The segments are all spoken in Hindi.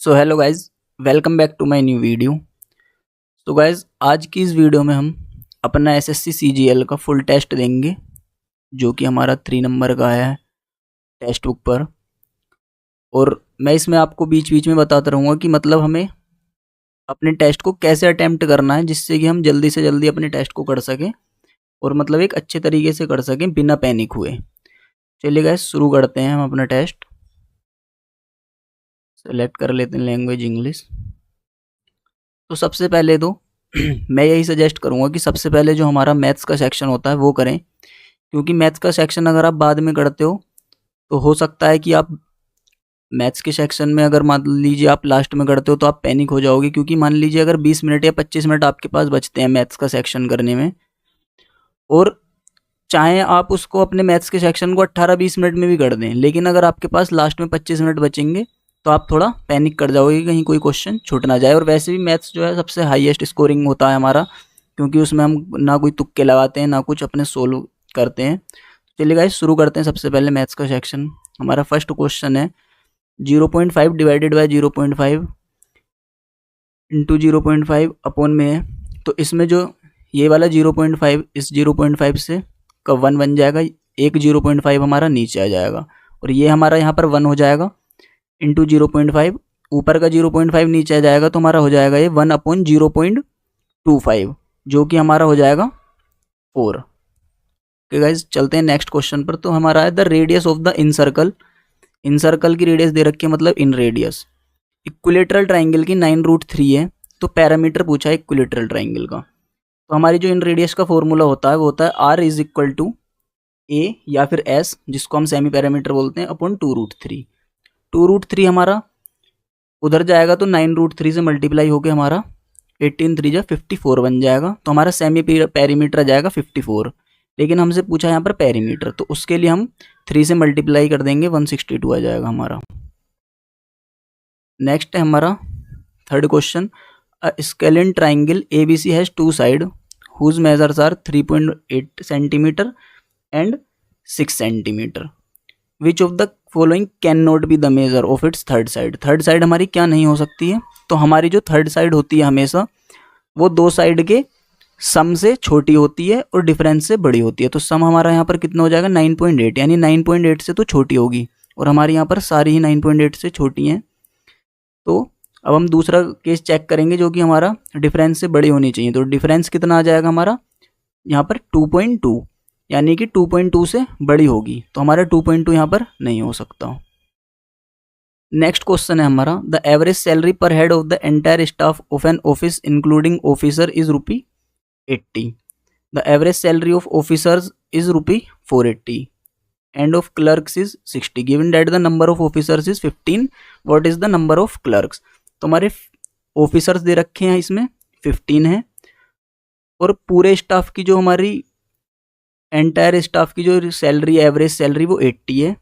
So hello guys, welcome back to my new video. तो गाइज, आज की इस वीडियो में हम अपना एसएससी सीजीएल का फुल टेस्ट देंगे, जो कि हमारा 3 नंबर का है टेक्स्ट बुक पर। और मैं इसमें आपको बीच बीच में बताता रहूँगा कि मतलब हमें अपने टेस्ट को कैसे अटैम्प्ट करना है, जिससे कि हम जल्दी से जल्दी अपने टेस्ट को कर सकें और मतलब एक अच्छे तरीके से कर सकें बिना पैनिक हुए। चलिए गाइज, शुरू करते हैं हम अपना टेस्ट। सेलेक्ट कर लेते हैं लैंग्वेज इंग्लिश। तो सबसे पहले तो मैं यही सजेस्ट करूँगा कि सबसे पहले जो हमारा मैथ्स का सेक्शन होता है वो करें, क्योंकि मैथ्स का सेक्शन अगर आप बाद में करते हो तो सकता है कि आप मैथ्स के सेक्शन में अगर मान लीजिए आप लास्ट में करते हो तो आप पैनिक हो जाओगे, क्योंकि मान लीजिए अगर 20 मिनट या 25 मिनट आपके पास बचते हैं मैथ्स का सेक्शन करने में, और चाहे आप उसको अपने मैथ्स के सेक्शन को 18-20 मिनट में भी कर दें, लेकिन अगर आपके पास लास्ट में 25 मिनट बचेंगे तो आप थोड़ा पैनिक कर जाओगे कि कहीं कोई क्वेश्चन छूट ना जाए। और वैसे भी मैथ्स जो है सबसे हाईएस्ट स्कोरिंग होता है हमारा, क्योंकि उसमें हम ना कोई तुक्के लगाते हैं ना कुछ अपने सोल्व करते हैं। चलिए गाइस, शुरू करते हैं। सबसे पहले मैथ्स का सेक्शन। हमारा फर्स्ट क्वेश्चन है 0.5 डिवाइडेड बाय 0.5 इंटू 0.5 अपॉन में है। तो इसमें जो ये वाला 0.5 इस 0.5 से का 1 बन जाएगा, एक 0.5 हमारा नीचे आ जाएगा और ये हमारा यहाँ पर 1 हो जाएगा इंटू 0.5, ऊपर का 0.5 नीचे आ जाएगा तो हमारा हो जाएगा ये 1 अपॉन 0.25, जो कि हमारा हो जाएगा 4। ओके गाइज, चलते हैं नेक्स्ट क्वेश्चन पर। तो हमारा है the radius of the encircle. Encircle की रेडियस दे रखी है, मतलब इन रेडियस। इक्विलेटरल ट्राइंगल की 9√3 है, तो पैरामीटर पूछा है इक्विलेटरल ट्राइंगल का। तो हमारी जो इन रेडियस का फॉर्मूला होता है वो होता है R is equal to A या फिर S, जिसको हम सेमी पैरामीटर बोलते हैं, अपॉन 2√3। 2√3 हमारा उधर जाएगा तो 9√3 से मल्टीप्लाई होकर हमारा 18 3 54 बन जाएगा, तो हमारा सेमी पैरीमीटर आ जाएगा 54। लेकिन हमसे पूछा है यहाँ पर पैरीमीटर, तो उसके लिए हम 3 से मल्टीप्लाई कर देंगे, 162 आ जाएगा हमारा। नेक्स्ट है हमारा third question. Scalene triangle ABC has 2 side whose measures are 3.8 centimetre and 6 centimetre. Which of the following can not be the measure of its third side. Third side हमारी क्या नहीं हो सकती है? तो हमारी जो थर्ड साइड होती है हमेशा वो दो साइड के सम से छोटी होती है और डिफरेंस से बड़ी होती है। तो सम हमारा यहाँ पर कितना हो जाएगा? 9.8, यानी 9.8 से तो छोटी होगी, और हमारे यहाँ पर सारी ही 9.8 से छोटी हैं। तो अब हम दूसरा केस चेक करेंगे जो कि हमारा डिफरेंस से बड़ी होनी चाहिए। तो डिफरेंस कितना आ जाएगा हमारा यहाँ पर? 2.2, यानी कि 2.2 से बड़ी होगी, तो हमारा 2.2 यहाँ पर नहीं हो सकता। नेक्स्ट क्वेश्चन है हमारा द एवरेज सैलरी पर head of the entire staff of an office including officer is ₹80। The average salary of officers is ₹480 end of clerks is 60। Given that the number of officers is 15, what is the number of clerks. तो हमारे ऑफिसर्स दे रखे हैं, इसमें 15 है, और पूरे स्टाफ की जो हमारी एंटायर स्टाफ की जो सैलरी एवरेज सैलरी वो 80 है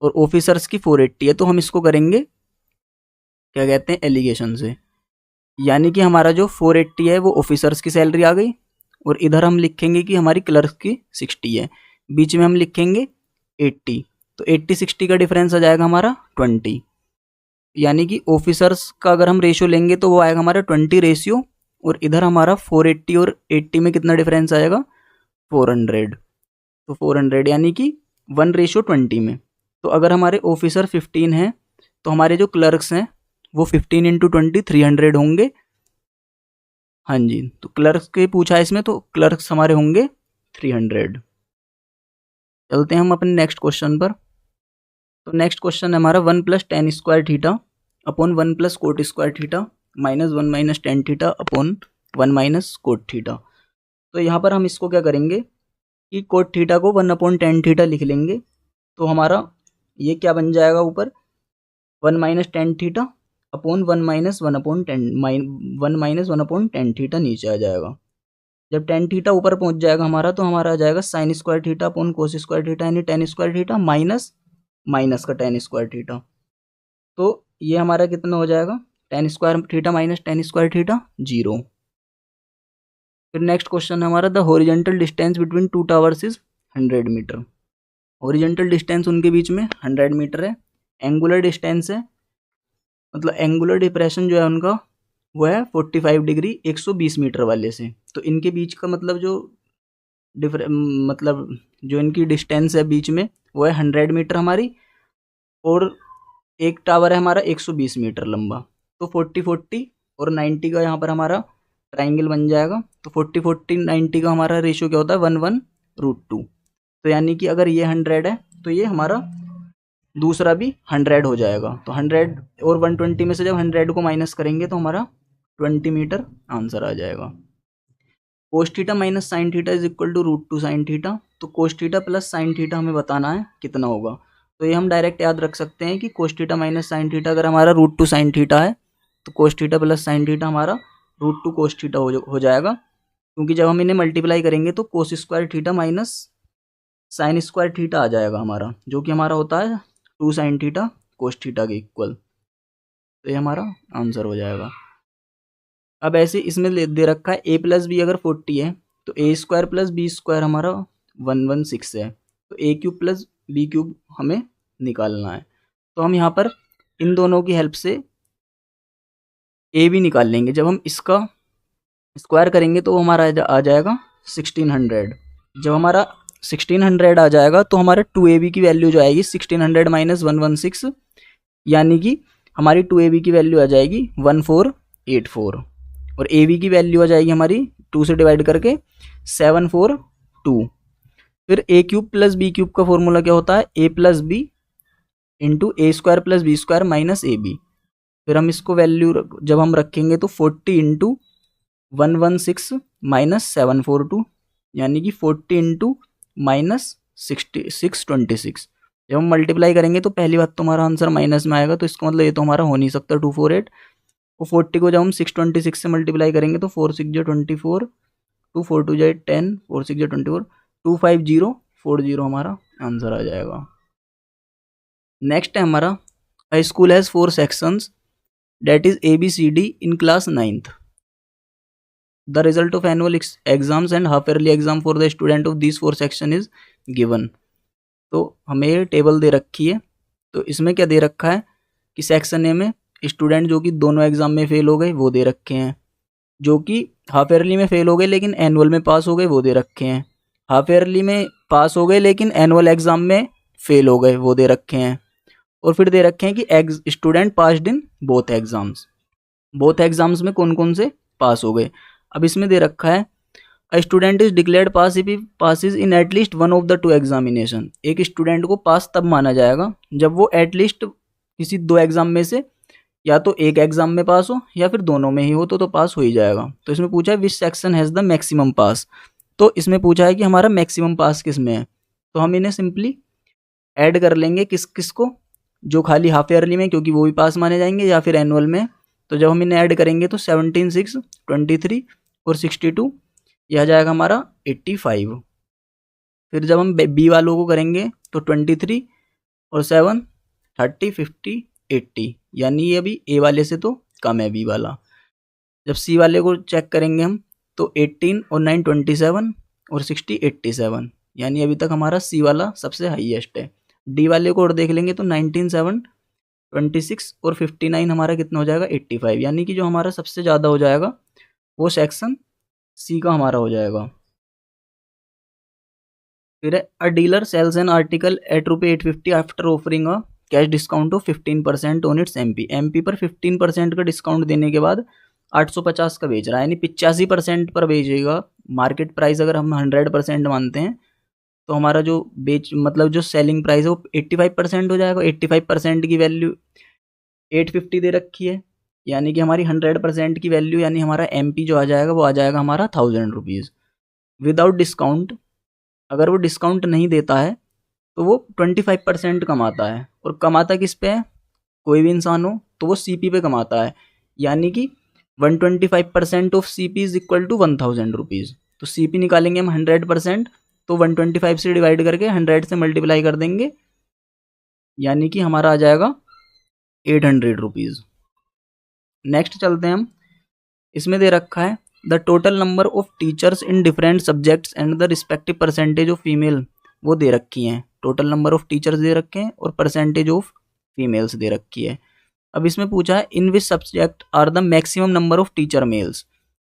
और ऑफिसर्स की 480 है। तो हम इसको करेंगे क्या कहते हैं, एलिगेशन से, यानी कि हमारा जो 480 है वो ऑफिसर्स की सैलरी आ गई, और इधर हम लिखेंगे कि हमारी क्लर्क्स की 60 है, बीच में हम लिखेंगे 80। तो 80-60 का डिफरेंस आ जाएगा हमारा 20, यानी कि ऑफिसर्स का अगर हम रेशियो लेंगे तो वो आएगा हमारा 20 रेशियो, और इधर हमारा 480 और 80 में कितना डिफरेंस आएगा? 400। तो 400 यानी कि 1:20 में। तो अगर हमारे ऑफिसर 15 हैं तो हमारे जो क्लर्क्स हैं वो 15 × 20 300 होंगे। हाँ जी, तो क्लर्क्स के पूछा है इसमें, तो क्लर्क्स हमारे होंगे 300। चलते हैं हम अपने नेक्स्ट क्वेश्चन पर। तो नेक्स्ट क्वेश्चन है हमारा 1 + tan square theta upon 1 + cot square theta minus 1 - tan theta upon 1 - cot theta. तो यहाँ पर हम इसको क्या करेंगे कि cot थीटा को 1 / tan थीटा लिख लेंगे। तो हमारा ये क्या बन जाएगा ऊपर? 1 - tan theta upon 1 - 1 / tan theta नीचे आ जाएगा। जब tan थीटा ऊपर पहुंच जाएगा हमारा, तो हमारा आ जाएगा sin square theta upon cos square theta, यानी tan स्क्वायर थीटा माइनस का tan स्क्वायर थीटा। तो ये हमारा कितना हो जाएगा? tan square theta minus tan square theta 0। फिर नेक्स्ट क्वेश्चन है हमारा the horizontal distance between 2 towers is 100 metre. Horizontal distance उनके बीच में 100 मीटर है। एंगुलर डिस्टेंस है मतलब एंगुलर डिप्रेशन जो है उनका वो है 45 डिग्री 120 मीटर वाले से। तो इनके बीच का मतलब जो मतलब जो इनकी डिस्टेंस है बीच में वो है 100 मीटर हमारी, और एक टावर है हमारा 120 मीटर लंबा। तो 40-40 और 90 का यहाँ पर हमारा ट्राइंगल बन जाएगा। तो 40-40-90 का हमारा रेशियो क्या होता है 1/1√2। तो यानी कि अगर ये 100 है तो ये हमारा दूसरा भी 100 हो जाएगा। तो 100 और 120 में से जब 100 को माइनस करेंगे तो हमारा 20 मीटर आंसर आ जाएगा। Cos theta minus sine theta is equal to √2 sine theta. तो cos theta plus sine theta हमें बताना है कितना होगा। तो ये हम डायरेक्ट याद रख सकते हैं कि कोस थीटा माइनस साइन थीटा अगर हमारा √2 साइन थीटा है तो cos theta plus sine theta हमारा √2 कोस थीटा हो जाएगा। क्योंकि जब हम इन्हें मल्टीप्लाई करेंगे तो cos square theta minus sine square theta आ जाएगा हमारा, जो कि हमारा होता है 2 साइन थीटा कोस थीटा के इक्वल। तो ये हमारा आंसर हो जाएगा। अब ऐसे इसमें दे रखा है a प्लस बी अगर 40 है तो a square plus B square हमारा 116 है। तो a cube plus B cube हमें निकालना है। तो हम यहाँ पर इन दोनों की हेल्प से a भी निकाल लेंगे। जब हम इसका स्क्वायर करेंगे तो हमारा आ जाएगा 1600। जब हमारा 1600 आ जाएगा तो हमारा 2ab की वैल्यू जो आएगी 1600 माइनस 116, यानी कि हमारी 2ab की वैल्यू आ जाएगी 1484, और ab की वैल्यू आ जाएगी हमारी 2 से डिवाइड करके 742। फिर a cube plus B cube का फॉर्मूला क्या होता है a plus B into A square plus B square minus A B. फिर हम इसको वैल्यू जब हम रखेंगे तो 40 इंटू 116 माइनस 742, यानी कि 40 इंटू माइनस 626। जब हम मल्टीप्लाई करेंगे तो पहली बात तो हमारा आंसर माइनस में आएगा, तो इसका मतलब ये तो हमारा हो नहीं सकता 248। और 40 को जब हम 626 से मल्टीप्लाई करेंगे तो 4 6 24, 2 4 2 10, 4 6 24, 25040 हमारा आंसर आ जाएगा। नेक्स्ट है हमारा A school has 4 sections, that is ABCD in class 9th. The result of annual exams and half yearly exam for the student of these 4 section is given. तो हमें ये टेबल दे रखी है। तो इसमें क्या दे रखा है कि सेक्शन ए में स्टूडेंट जो कि दोनों एग्जाम में फेल हो गए वो दे रखे हैं, जो कि हाफ ईयरली में फेल हो गए लेकिन एनुअल में पास हो गए वो दे रखे हैं, हाफ ईयरली में पास हो गए लेकिन एनुअल एग्जाम में फेल हो गए वो दे रखे हैं, और फिर दे रखे हैं कि student passed in both exams. Both exams में कौन कौन से पास हो गए। अब इसमें दे रखा है a student is declared pass if he passes in at least one of the 2 examination. एक स्टूडेंट को पास तब माना जाएगा जब वो एटलीस्ट किसी 2 एग्जाम में से या तो एक एग्जाम में पास हो या फिर दोनों में ही हो तो पास हो ही जाएगा। तो इसमें पूछा है which section has the maximum pass. तो इसमें पूछा है कि हमारा मैक्सिमम पास किस में है। तो हम इन्हें सिंपली ऐड कर लेंगे किस किस को, जो खाली हाफ ईयरली में, क्योंकि वो भी पास माने जाएंगे, या फिर एनुअल में। तो जब हम इन्हें ऐड करेंगे तो 17 6 23 और 62 यह आ जाएगा हमारा 85। फिर जब हम बी वालों को करेंगे तो 23 और 7 30 50 80, यानी ये अभी ए वाले से तो कम है बी वाला। जब सी वाले को चेक करेंगे हम तो 18 और 9 27 और 60 87, यानी अभी तक हमारा सी वाला सबसे हाईएस्ट है। डी वाले को और देख लेंगे तो 19 7 26 और 59 हमारा कितना हो जाएगा 85, यानी कि जो हमारा सबसे ज़्यादा हो जाएगा वो सेक्शन सी का हमारा हो जाएगा। फिर a dealer sells an article at ₹850 after offering a cash discount of 15% on its MP पर 15% का डिस्काउंट देने के बाद 850 का बेच रहा है, यानी 85% पर बेचेगा। मार्केट प्राइस अगर हम 100% मानते हैं तो हमारा जो जो सेलिंग प्राइस है वो 85% हो जाएगा। 85% की वैल्यू 850 दे रखी है, यानी कि हमारी 100% की वैल्यू, यानी हमारा एमपी जो आ जाएगा वो आ जाएगा हमारा 1000 रुपीज़ विदाउट डिस्काउंट। अगर वो डिस्काउंट नहीं देता है तो वो 25% कमाता है, और कमाता किस पे है, कोई भी इंसान हो तो वो सीपी पे कमाता है, यानी कि 125% of CP is equal to 1000 rupees. तो सीपी निकालेंगे हम 100%, तो 125 से डिवाइड करके 100 से मल्टीप्लाई कर देंगे, यानी कि हमारा आ जाएगा 800 रुपीज़। नेक्स्ट चलते हैं हम, इसमें दे रखा है the total number of teachers in different subjects and the respective percentage of female वो दे रखी हैं। Total number of teachers they रखे हैं और परसेंटेज ऑफ फीमेल्स दे रखी है। अब इसमें पूछा है in which subject are the maximum number of teacher males,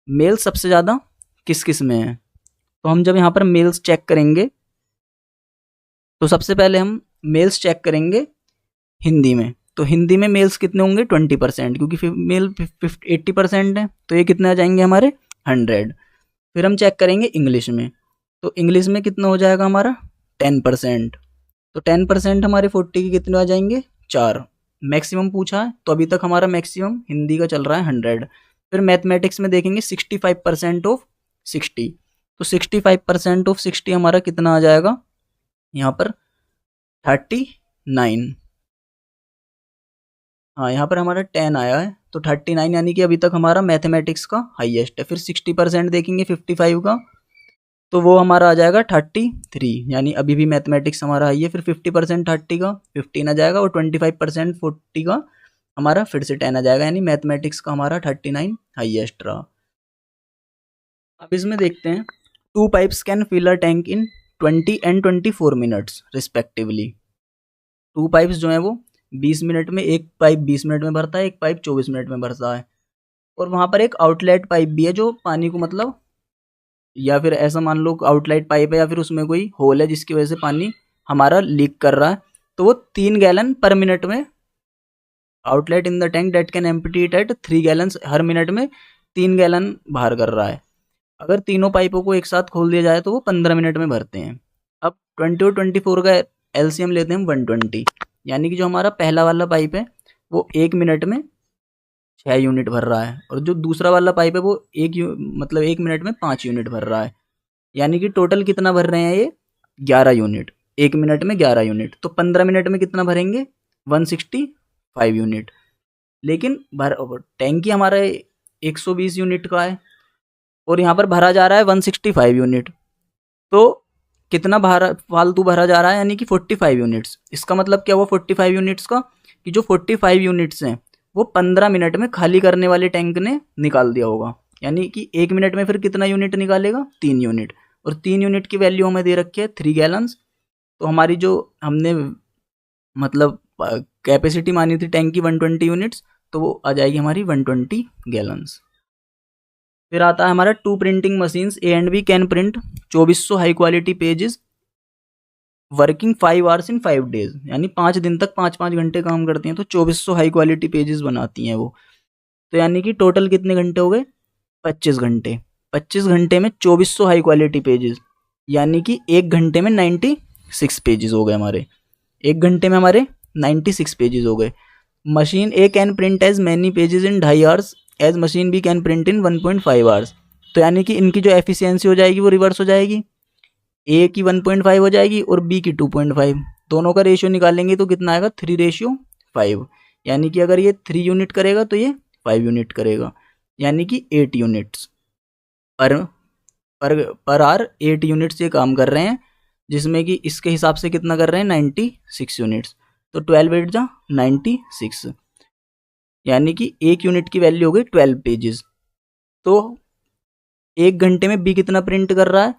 males सबसे ज़्यादा किस किस में है। तो हम जब यहाँ पर मेल्स चेक करेंगे तो सबसे पहले हम मेल्स चेक करेंगे हिंदी में। तो हिंदी में मेल्स कितने होंगे 20%, क्योंकि मेल 80% है, तो ये कितने आ जाएंगे हमारे 100। फिर हम चेक करेंगे इंग्लिश में, तो इंग्लिश में कितना हो जाएगा हमारा 10%। तो 10% हमारे 40 के कितने आ जाएंगे 4। मैक्सिमम पूछा है तो अभी तक हमारा मैक्सिमम हिंदी का चल रहा है 100। फिर मैथमेटिक्स में देखेंगे 65% ऑफ 60, तो 65% ऑफ 60 हमारा कितना आ जाएगा यहाँ पर 39। हाँ, यहाँ पर हमारा 10 आया है, तो 39 यानी कि अभी तक हमारा मैथमेटिक्स का हाईएस्ट है। फिर 60% देखेंगे 55 का, तो वो हमारा आ जाएगा 33, यानी अभी भी मैथमेटिक्स हमारा हाई है। फिर 50% 30 का 15 आ जाएगा, और 25% 40 का हमारा फिर से 10 आ जाएगा, यानी मैथमेटिक्स का हमारा 39 हाईएस्ट रहा। अब इसमें देखते हैं 2 pipes can fill a tank in 20 and 24 minutes respectively. 2 pipes जो हैं वो 20 मिनट में, एक पाइप 20 मिनट में भरता है, एक पाइप 24 मिनट में भरता है। और वहाँ पर एक आउटलेट पाइप भी है जो पानी को मतलब, या फिर ऐसा मान लो आउटलेट पाइप है या फिर उसमें कोई होल है जिसकी वजह से पानी हमारा लीक कर रहा है, तो वो 3 गैलन पर मिनट में, outlet in the tank date can empty it at 3 gallon, her minute में 3 गैलन बाहर कर रहा है। अगर तीनों पाइपों को एक साथ खोल दिया जाए तो वो 15 मिनट में भरते हैं। अब 20 और 24 का एलसीएम लेते हैं हम 120, यानी कि जो हमारा पहला वाला पाइप है वो 1 मिनट में 6 यूनिट भर रहा है, और जो दूसरा वाला पाइप है वो 1 मिनट में 5 यूनिट भर रहा है, यानी कि टोटल कितना भर रहे हैं ये 11 यूनिट, 1 मिनट में 11 यूनिट। तो 15 मिनट में कितना भरेंगे 165 यूनिट। लेकिन टैंकी हमारा 120 यूनिट का है और यहाँ पर भरा जा रहा है 165 यूनिट, तो कितना फालतू भरा जा रहा है, यानी कि 45 यूनिट्स। इसका मतलब क्या हुआ 45 यूनिट्स का, कि जो 45 यूनिट्स हैं वो 15 मिनट में खाली करने वाले टैंक ने निकाल दिया होगा, यानी कि 1 मिनट में फिर कितना यूनिट निकालेगा 3 यूनिट, और 3 यूनिट की वैल्यू हमें दे रखी है 3 गैलन्स। तो हमारी जो हमने मतलब कैपेसिटी मानी थी टैंक की 120 यूनिट्स, तो वो आ जाएगी हमारी 120 गैलन्स। फिर आता है हमारा 2 printing machines A and B can print 2400 high quality pages working 5 hours in 5 days, यानी 5 दिन तक 5-5 घंटे काम करती हैं, तो 2400 हाई क्वालिटी पेजेस बनाती हैं वो। तो यानी कि टोटल कितने घंटे हो गए 25 घंटे। 25 घंटे में 2400 हाई क्वालिटी पेजेस, यानी कि 1 घंटे में 96 पेजेस हो गए हमारे। 1 घंटे में हमारे 96 पेजेस हो गए। Machine A can print as many pages in 2.5 hours as machine B can print in 1.5 hours. तो यानी कि इनकी जो एफिशिएंसी हो जाएगी वो रिवर्स हो जाएगी, ए की 1.5 हो जाएगी और बी की 2.5, दोनों का रेशियो निकालेंगे तो कितना आएगा 3:5, यानी कि अगर ये 3 यूनिट करेगा तो ये 5 यूनिट करेगा, यानी कि 8 यूनिट्स पर आवर 8 यूनिट्स ये काम कर रहे हैं, जिसमें कि इसके हिसाब से कितना कर रहे हैं 96 यूनिट्स। तो 12 8 जा 96, यानी कि 1 यूनिट की वैल्यू हो गई 12 पेजेस। तो 1 घंटे में बी कितना प्रिंट कर रहा है,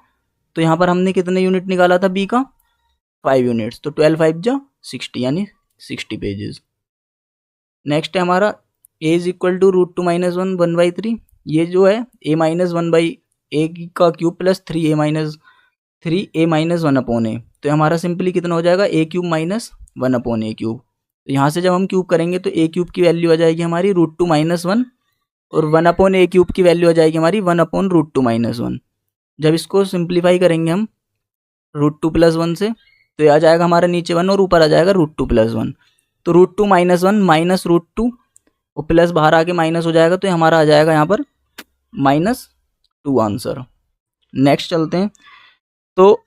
तो यहाँ पर हमने कितने यूनिट निकाला था बी का 5 यूनिट्स, तो 12 5 जा 60, यानी 60 पेजेस। नेक्स्ट है हमारा a इज इक्वल टू √2 - 1 1/3। ये जो है a - 1/a का क्यूब प्लस 3a - 1/a, तो हमारा सिंपली कितना हो जाएगा a cube minus 1/a cube. तो यहाँ से जब हम क्यूब करेंगे तो a क्यूब की वैल्यू आ जाएगी हमारी √2 - 1, और 1/a क्यूब की वैल्यू आ जाएगी हमारी 1/√2 - 1। जब इसको सिंप्लीफाई करेंगे हम √2 + 1 से, तो ये आ जाएगा हमारा नीचे 1 और ऊपर आ जाएगा √2 + 1। तो √2 - 1 माइनस √2 और प्लस बाहर आके माइनस हो जाएगा, तो हमारा आ जाएगा यहाँ पर -2 आंसर। नेक्स्ट चलते हैं। तो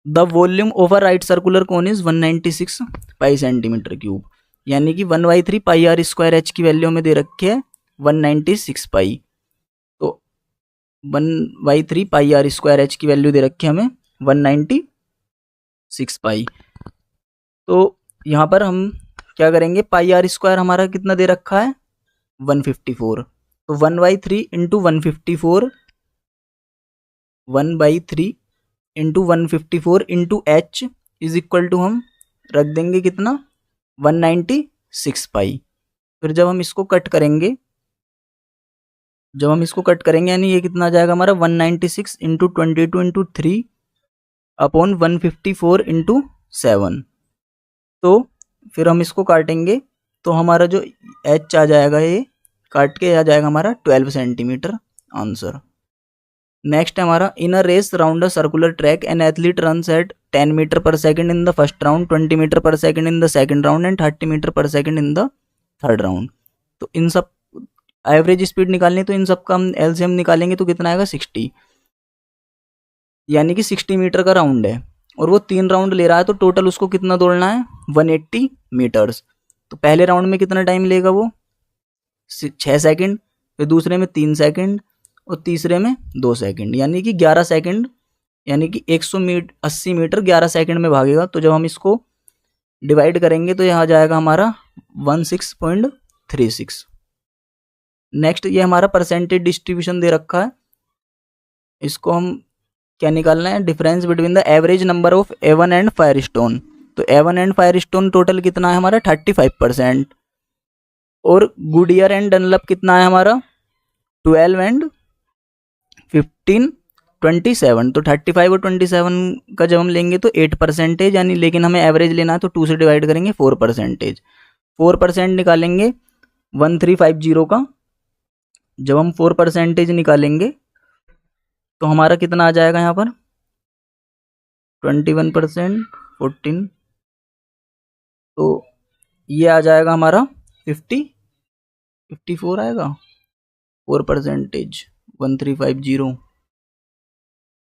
the volume of a right circular cone is 196 pi centimetre cube, यानी कि 1/3 πr² की वैल्यू हमें दे रखी है 196 पाई। तो 1/3 πr² की वैल्यू दे रखी है हमें 196 पाई। तो यहाँ पर हम क्या करेंगे πr² हमारा कितना दे रखा है 154, तो 1/3 × 154 1/3 × 154 × h इज इक्वल टू हम रख देंगे कितना 196 पाई। फिर जब हम इसको कट करेंगे यानी ये कितना आ जाएगा हमारा 196 इंटू 22 इंटू 3 अपॉन 154 इंटू 7। तो फिर हम इसको काटेंगे तो हमारा जो एच आ जाएगा, ये काट के आ जाएगा हमारा 12 सेंटीमीटर आंसर। नेक्स्ट है हमारा, in a race round a circular track an athlete runs at 10 metre per second in the first round, 20 metre per second in the second round and 30 metre per second in the third round. तो इन सब एवरेज स्पीड निकालनी, तो इन सब का हम एलसीएम निकालेंगे तो कितना आएगा 60, यानी कि 60 मीटर का राउंड है और वो 3 राउंड ले रहा है, तो टोटल उसको कितना दौड़ना है 180 मीटर्स। तो पहले राउंड में कितना टाइम लेगा वो 6 सेकंड, फिर दूसरे में 3 सेकंड और तीसरे में 2 सेकंड, यानी कि 11 सेकंड, यानी कि 180 मीटर 11 सेकंड में भागेगा। तो जब हम इसको डिवाइड करेंगे तो यहाँ जाएगा हमारा 16.36। नेक्स्ट ये हमारा परसेंटेज डिस्ट्रीब्यूशन दे रखा है, इसको हम क्या निकालना है, difference between the average number of Avon and Firestone. तो एवन एंड फायरस्टोन टोटल कितना है हमारा 35%, और गुडियर एंड डनलप कितना है हमारा 12 एंड 15 27। तो 35 और 27 का जब हम लेंगे तो 8%, यानी लेकिन हमें एवरेज लेना है तो 2 से डिवाइड करेंगे 4%। 4% निकालेंगे 1350 का, जब हम 4% निकालेंगे तो हमारा कितना आ जाएगा यहाँ पर 21% 14, तो ये आ जाएगा हमारा 54 आएगा 4%, 1350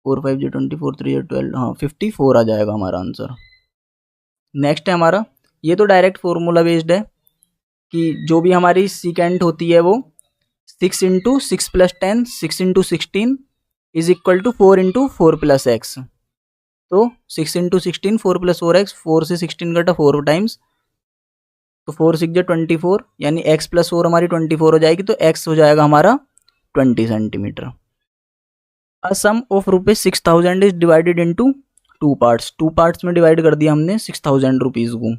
4 5 जो 24 3 जो 12, हाँ 54 आ जाएगा हमारा आंसर। नेक्स्ट है हमारा, ये तो डायरेक्ट फॉर्मूला बेस्ड है कि जो भी हमारी सीकेंट होती है वो 6 into 6 plus 10 6 into 16 is equal to 4 into 4 plus x. तो 6 इंटू 16 4 प्लस 4x, 4 से 16 कटा 4 टाइम्स, तो 4 6 जो 24, यानी x प्लस 4 हमारी 24 हो जाएगी, तो x हो जाएगा हमारा 20 centimetre. A sum of rupees 6000 is divided into 2 parts. 2 parts में डिवाइड कर दिया हमने 6000 रुपीज को।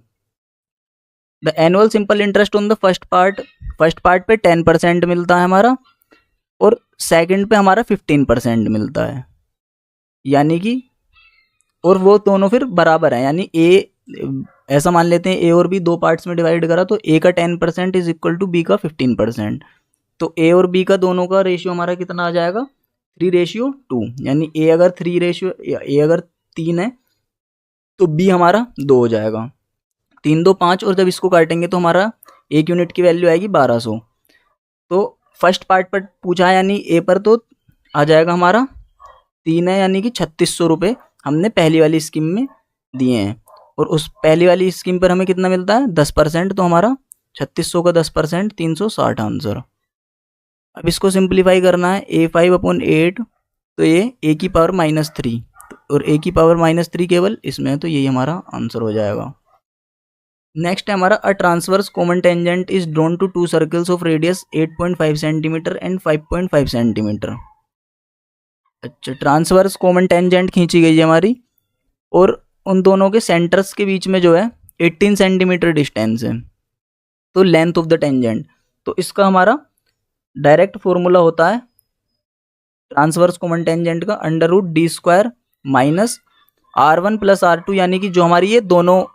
The annual simple interest on the first part पे 10% मिलता है हमारा, और सेकंड पे हमारा 15% मिलता है, यानी कि और वो दोनों फिर बराबर है, यानी ए, ऐसा मान लेते हैं ए और बी 2 पार्ट्स में डिवाइड करा तो ए का 10% इज इक्वल टू बी का 15%। तो ए और बी का दोनों का रेशियो हमारा कितना आ जाएगा 3:2, यानी ए अगर 3 है तो बी हमारा 2 हो जाएगा। 3 2 5, और जब इसको काटेंगे तो हमारा 1 यूनिट की वैल्यू आएगी 1200। तो फर्स्ट पार्ट पर पूछा है, यानी ए पर तो आ जाएगा हमारा 3 है, यानी कि 3600 रुपये हमने पहली वाली स्कीम में दिए हैं, और उस पहली वाली स्कीम पर हमें कितना मिलता है 10%, तो हमारा 3600 का 10% 360 आंसर। अब इसको सिंप्लीफाई करना है, A5/8, तो ये a की पावर -3, और a की पावर -3 केवल इसमें है, तो यही हमारा आंसर हो जाएगा। नेक्स्ट है हमारा, a transverse common tangent is drawn to 2 circles of radius 8.5 centimetre and 5.5 centimetre. अच्छा, ट्रांसवर्स कॉमन टेंजेंट खींची गई है हमारी, और उन दोनों के सेंटर्स के बीच में जो है 18 सेंटीमीटर डिस्टेंस है, तो लेंथ ऑफ द टेंजेंट। तो इसका हमारा डायरेक्ट फॉर्मूला होता है ट्रांसवर्स कॉमन टेंजेंट का √d² minus r1 plus r2, यानी कि जो हमारी ये दोनों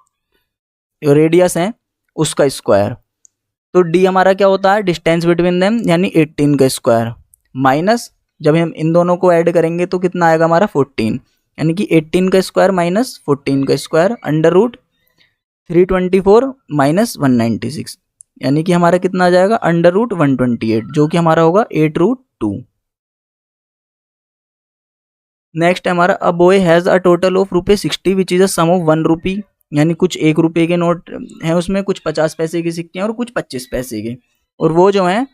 रेडियस हैं उसका स्क्वायर। तो d हमारा क्या होता है डिस्टेंस बिटवीन देम, यानी 18 का स्क्वायर, माइनस जब हम इन दोनों को ऐड करेंगे तो कितना आएगा हमारा 14, यानी कि 18 का स्क्वायर माइनस 14 का स्क्वायर √324 माइनस 196, यानी कि हमारा कितना आ जाएगा √128, जो कि हमारा होगा 8√2। नेक्स्ट है हमारा, a boy has a total of ₹60 which is a sum of 1 rupee, यानी कुछ 1 रुपये के नोट हैं उसमें, कुछ 50 पैसे के सिक्के हैं और कुछ 25 पैसे के, और वो जो हैं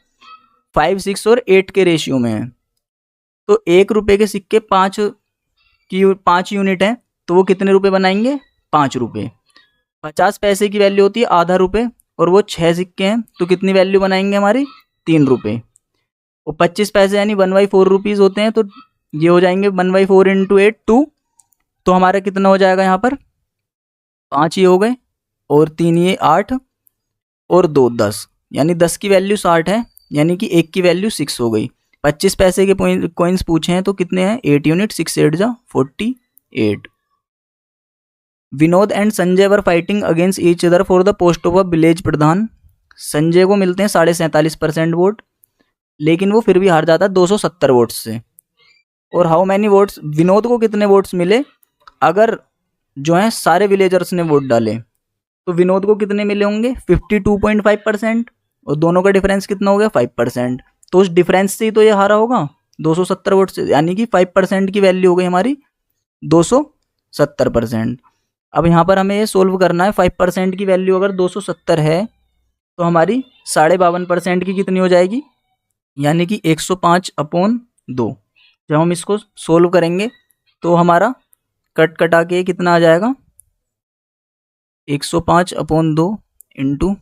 5 6 और 8 के रेशियो में हैं। तो 1 रुपये के सिक्के 5 यूनिट हैं, तो वो कितने रुपए बनाएंगे 5 रुपये। 50 पैसे की वैल्यू होती है आधा रुपये, और वो 6 सिक्के हैं, तो कितनी वैल्यू बनाएंगे हमारी 3 रुपये। और 25 पैसे यानी 1/4 रुपीज़ होते हैं, तो ये हो जाएंगे 1/4 × 8 2, तो हमारा कितना हो जाएगा यहाँ पर 5 ये हो गए, और 3 ये 8, और 2 10, यानी 10 की वैल्यू 60 है, यानी कि 1 की वैल्यू 6 हो गई। 25 पैसे के कॉइन्स पूछे हैं तो कितने हैं, 8 यूनिट, 6 8 जा 48। Vinod and Sanjay were fighting against each other for the post of a village pradhan. Sanjay को मिलते हैं 47.5% वोट, लेकिन वो फिर भी हार जाता है 270 वोट्स से। और हाउ मैनी वोट्स, विनोद को कितने वोट्स मिले, अगर जो है सारे विलेजर्स ने वोट डाले तो विनोद को कितने मिले होंगे, 52.5%, और दोनों का डिफरेंस कितना हो गया, 5%। तो उस डिफरेंस से ही तो ये हारा होगा 270 वोट से, यानी कि 5% की वैल्यू हो गई हमारी 270%। अब यहाँ पर हमें ये सोल्व करना है, 5% की वैल्यू अगर 270 है तो हमारी 52.5% की कितनी हो जाएगी, यानी कि 105/2। जब हम इसको सोल्व करेंगे तो हमारा कट कटा के कितना आ जाएगा, 105/2 इंटू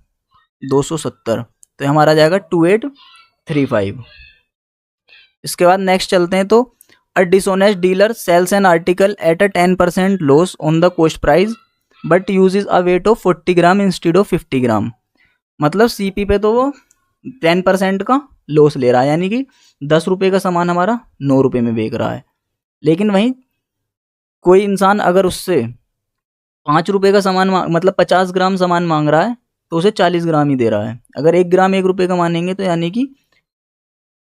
270, तो हमारा आ जाएगा 2835। इसके बाद नेक्स्ट चलते हैं, तो a dishonest dealer sells an article at a 10% loss on the cost price but uses a weight of 40 gram instead of 50 gram. मतलब सीपी पे तो वो 10% का लॉस ले रहा है, यानी कि 10 रुपये का सामान हमारा 9 रुपये में बेच रहा है, लेकिन वहीं कोई इंसान अगर उससे 5 रुपये का सामान मतलब 50 ग्राम सामान मांग रहा है तो उसे 40 ग्राम ही दे रहा है। अगर 1 ग्राम 1 रुपये का मानेंगे तो यानी कि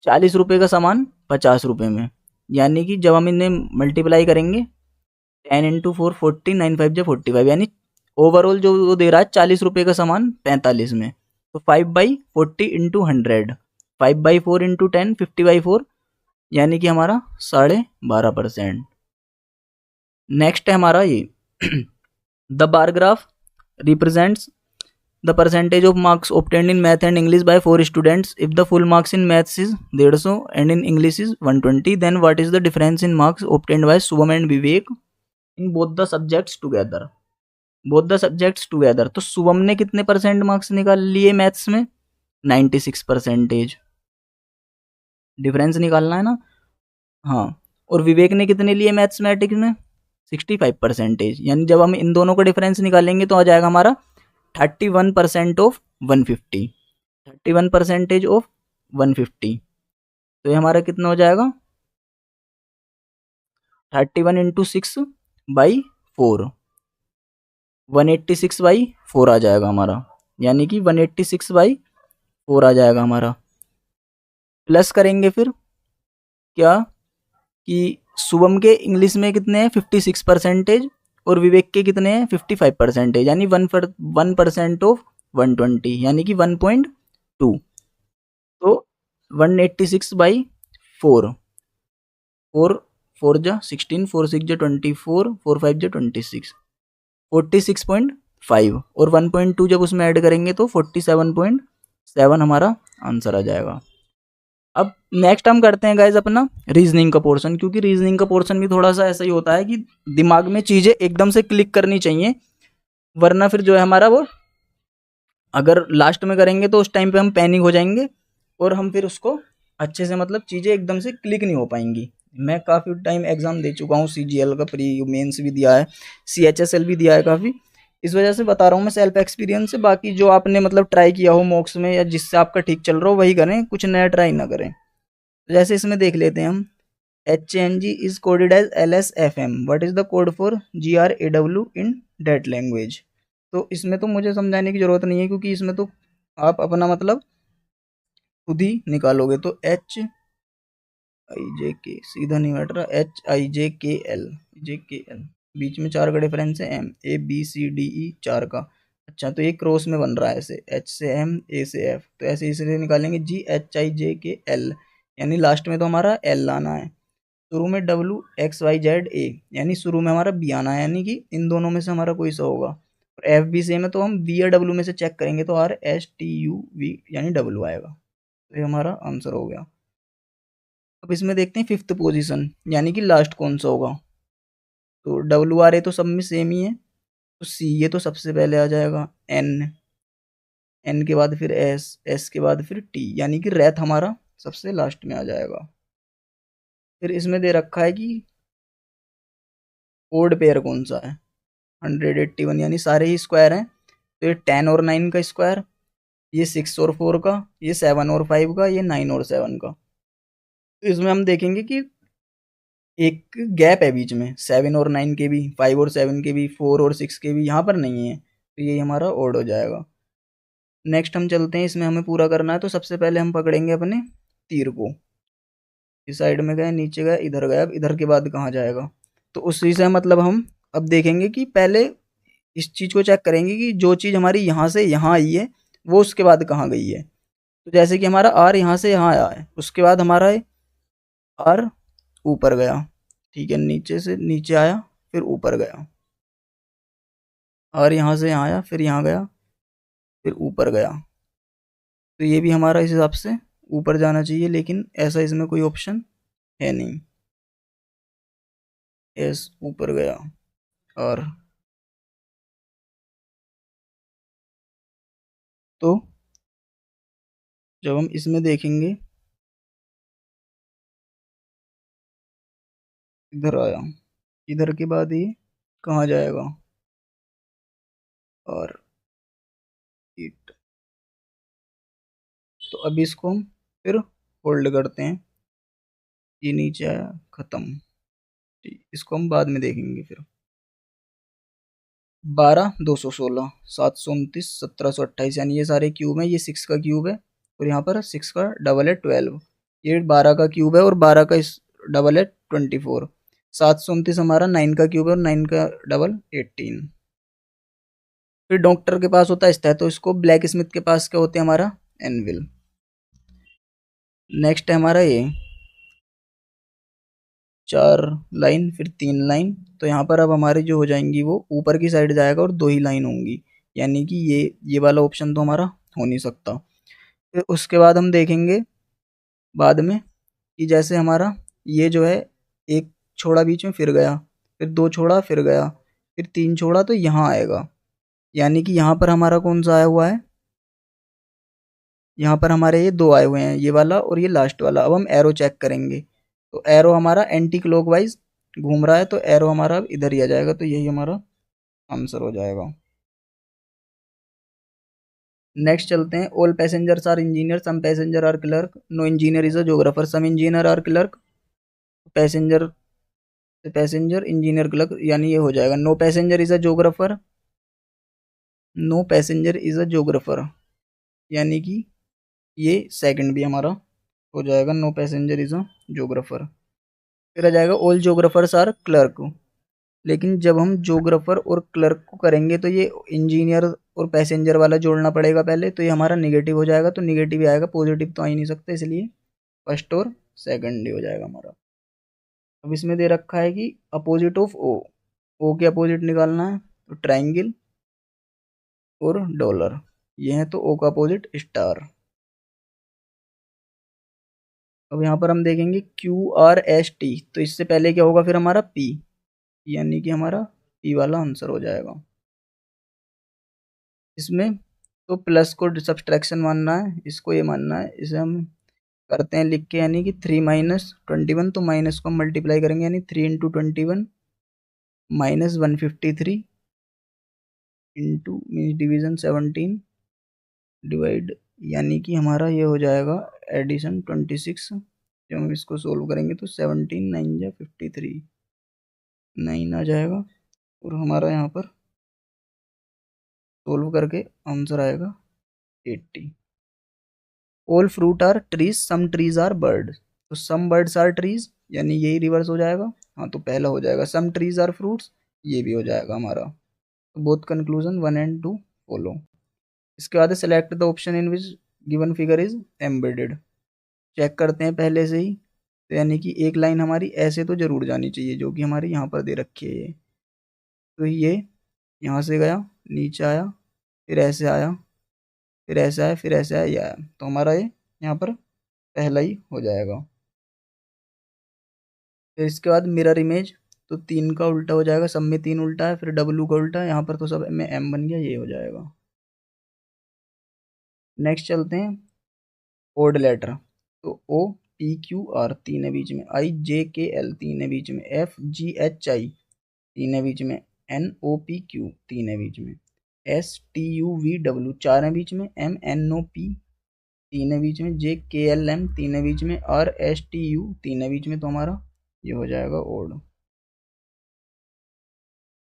40 रुपये का सामान 50 रुपये में, यानी कि जब हम इन्हें मल्टीप्लाई करेंगे 10 इंटू 4 40, 9 5 जा 45, यानी ओवरऑल जो वो दे रहा है 40 रुपये का सामान 45 में। तो 5/40 इंटू 100, 5/4 इंटू 10, 50/4, यानी कि हमारा 12.5%। नेक्स्ट है हमारा ये the bar graph represents the percentage of marks obtained in math and English by 4 students. If the full marks in maths is 150 and in English is 120, then what is the difference in marks obtained by Subham and Vivek in both the subjects together? Both the subjects together. तो शुभम ने कितने परसेंट मार्क्स निकाल लिए मैथ्स में, 96%। डिफरेंस निकालना है ना, हाँ। और विवेक ने कितने लिए मैथमेटिक्स में, 65%। यानी जब हम इन दोनों का डिफरेंस निकालेंगे तो आ जाएगा हमारा 31% ऑफ 150, 31% ऑफ 150। तो ये हमारा कितना हो जाएगा, 31 इंटू 6/4, 186/4 आ जाएगा हमारा, यानी कि 186/4 आ जाएगा हमारा। प्लस करेंगे फिर क्या कि शुभम के इंग्लिश में कितने हैं 56% और विवेक के कितने हैं 55%, यानी 1% ऑफ 120, यानी कि 1.2। तो 186/4, 4 जा 16, 4 6 जा 24, 4 5 जा 26, 46.5 और 1.2 जब उसमें ऐड करेंगे तो 47.7 हमारा आंसर आ जाएगा। अब नेक्स्ट हम करते हैं गाइज अपना रीजनिंग का पोर्शन, क्योंकि रीजनिंग का पोर्शन भी थोड़ा सा ऐसा ही होता है कि दिमाग में चीज़ें एकदम से क्लिक करनी चाहिए, वरना फिर जो है हमारा वो अगर लास्ट में करेंगे तो उस टाइम पे हम पैनिक हो जाएंगे और हम फिर उसको अच्छे से मतलब चीज़ें एकदम से क्लिक नहीं हो पाएंगी। मैं काफ़ी टाइम एग्ज़ाम दे चुका हूँ, CGL का प्री मेंस भी दिया है, CHSL भी दिया है काफ़ी, इस वजह से बता रहा हूँ मैं सेल्फ एक्सपीरियंस से। बाकी जो आपने मतलब ट्राई किया हो मॉक्स में या जिससे आपका ठीक चल रहा हो वही करें, कुछ नया ट्राई ना करें। तो जैसे इसमें देख लेते हैं हम, HNG is coded as LSFM, what is the code for GRAW in that language. तो इसमें तो मुझे समझाने की ज़रूरत नहीं है, क्योंकि इसमें तो आप अपना मतलब खुद ही निकालोगे। तो HIJK सीधा नहीं बैठ रहा, HIJKL, बीच में 4 का डिफरेंस है, MABCDE 4 का। अच्छा, तो ये क्रॉस में बन रहा है ऐसे, H से M, A से F, तो ऐसे इसलिए निकालेंगे GHIJKL, यानी लास्ट में तो हमारा L आना है। शुरू में WXYZA, यानी शुरू में हमारा B आना है, यानी कि इन दोनों में से हमारा कोई सा होगा। और FB सेम है तो हम V या W में से चेक करेंगे तो RSTUV यानी W आएगा। तो ये हमारा आंसर हो गया। अब इसमें देखते हैं 5th पोजीशन, यानी कि लास्ट कौन सा होगा। तो WRA तो सब में सेम ही है, तो C ये तो सबसे पहले आ जाएगा, N के बाद फिर S के बाद फिर T, यानी कि रैथ हमारा सबसे लास्ट में आ जाएगा। फिर इसमें दे रखा है कि ओड पेयर कौन सा है, 181, यानी सारे ही स्क्वायर हैं, तो ये 10 और 9 का स्क्वायर, ये 6 और 4 का, ये 7 और 5 का, ये 9 और 7 का। तो इसमें हम देखेंगे कि एक गैप है बीच में, 7 और 9 के भी, 5 और 7 के भी, 4 और 6 के भी, यहाँ पर नहीं है, तो ये हमारा ओड हो जाएगा। नेक्स्ट हम चलते हैं, इसमें हमें पूरा करना है, तो सबसे पहले हम पकड़ेंगे अपने तीर को। इस साइड में गए, नीचे गए, इधर गए, अब इधर के बाद कहाँ जाएगा, तो उसी से मतलब हम अब देखेंगे कि पहले इस चीज़ को चेक करेंगे कि जो चीज़ हमारी यहाँ से यहाँ आई है वो उसके बाद कहाँ गई है। तो जैसे कि हमारा आर यहाँ से यहाँ आया है, उसके बाद हमारा आर ऊपर गया, ठीक है, नीचे से नीचे आया, फिर ऊपर गया, आर यहाँ से यहाँ आया, फिर यहाँ गया, फिर ऊपर गया। तो ये भी हमारा इस हिसाब से ऊपर जाना चाहिए, लेकिन ऐसा इसमें कोई ऑप्शन है नहीं। एस ऊपर गया, और तो जब हम इसमें देखेंगे, इधर आया, इधर के बाद ये कहाँ जाएगा, और इट। तो अभी इसको हम फिर होल्ड करते हैं, ये नीचे आया, खत्म। ठीक, इसको हम बाद में देखेंगे फिर। 12, 216, 729, 1728, यानी ये सारे क्यूब हैं, ये 6 का क्यूब है, और यहाँ पर 6 का डबल है 12, ये 12 का क्यूब है, और 12 का इस डबल है 24, 729 हमारा 9 का क्यूब है, और 9 का डबल 18। फिर डॉक्टर के पास होता है स्टेथोस्कोप, ब्लैक स्मिथ के पास क्या होते हैं, हमारा एनविल। नेक्स्ट है हमारा ये 4 लाइन, फिर 3 लाइन, तो यहाँ पर अब हमारी जो हो जाएंगी वो ऊपर की साइड जाएगा, और 2 ही लाइन होंगी, यानी कि ये वाला ऑप्शन तो हमारा हो नहीं सकता। फिर उसके बाद हम देखेंगे बाद में कि जैसे हमारा ये जो है, एक छोड़ा बीच में फिर गया, फिर 2 छोड़ा फिर गया, फिर 3 छोड़ा, तो यहाँ आएगा, यानी कि यहाँ पर हमारा कौन सा आया हुआ है, यहाँ पर हमारे ये 2 आए हुए हैं, ये वाला और ये लास्ट वाला। अब हम एरो चेक करेंगे, तो एरो हमारा एंटी क्लॉकवाइज घूम रहा है, तो एरो हमारा अब इधर ही आ जाएगा, तो यही हमारा आंसर हो जाएगा। नेक्स्ट चलते हैं, all passengers are engineer, some passenger are clerk, no engineer is a geographer, some engineer are clerk, passenger passenger engineer clerk, यानी ये हो जाएगा no passenger is a geographer, no passenger is a geographer, यानी कि ये सेकंड भी हमारा हो जाएगा, no passenger is a geographer. फिर आ जाएगा ऑल जोग्राफर्स आर क्लर्क, लेकिन जब हम जोग्राफर और क्लर्क को करेंगे तो ये इंजीनियर और पैसेंजर वाला जोड़ना पड़ेगा पहले, तो ये हमारा निगेटिव हो जाएगा, तो निगेटिव ही आएगा, पॉजिटिव तो आ ही नहीं सकता, इसलिए फर्स्ट और सेकंड ही हो जाएगा हमारा। अब इसमें दे रखा है कि अपोजिट ऑफ ओ, ओ के अपोजिट निकालना है, तो ट्राइंगल और डॉलर, ये है, तो ओ का अपोजिट स्टार। अब यहाँ पर हम देखेंगे क्यू आर एस टी, तो इससे पहले क्या होगा फिर हमारा पी, यानी कि हमारा पी वाला आंसर हो जाएगा। इसमें तो प्लस को सब्सट्रैक्शन मानना है, इसको ये मानना है, इसे हम करते हैं लिख के, यानी कि 3 माइनस 21, तो माइनस को हम मल्टीप्लाई करेंगे, यानी 3 into 21 minus 153 into means division 17 divide, यानी कि हमारा ये हो जाएगा एडिशन 26। जब हम इसको सोल्व करेंगे तो 17 9 या 53 9 आ जाएगा, और हमारा यहाँ पर सोल्व करके आंसर आएगा 80। All fruit are trees, some trees are bird, तो सम बर्ड्स आर ट्रीज, यानी यही रिवर्स हो जाएगा, हाँ, तो पहला हो जाएगा, सम ट्रीज आर फ्रूट्स, ये भी हो जाएगा हमारा, तो बोथ कंक्लूजन 1 एंड 2 फॉलो। इसके बाद select the option in which given figure is embedded, check करते हैं पहले से ही, तो यानी कि एक लाइन हमारी ऐसे तो जरूर जानी चाहिए, जो कि हमारी यहाँ पर दे रखी है, ये तो ये यहाँ से गया, नीचे आया, फिर ऐसे आया, फिर ऐसे आया, फिर ऐसे आया, ये आया, तो हमारा ये यहाँ पर पहला ही हो जाएगा। फिर इसके बाद मिरर इमेज, तो 3 का उल्टा हो जाएगा, सब में 3 उल्टा है, फिर डब्लू का उल्टा है, यहाँ पर तो सब में एम बन गया, ये हो जाएगा। नेक्स्ट चलते हैं ओड लेटर, तो ओ पी क्यू आर 3 है बीच में, आई जे के एल 3 है बीच में, एफ जी एच आई 3 है बीच में, एन ओ पी क्यू 3 है बीच में, STUVW 4 है बीच में, MNOP 3 है बीच में, JKLM 3 है बीच में, और STU 3 है बीच में, तो हमारा ये हो जाएगा ओड।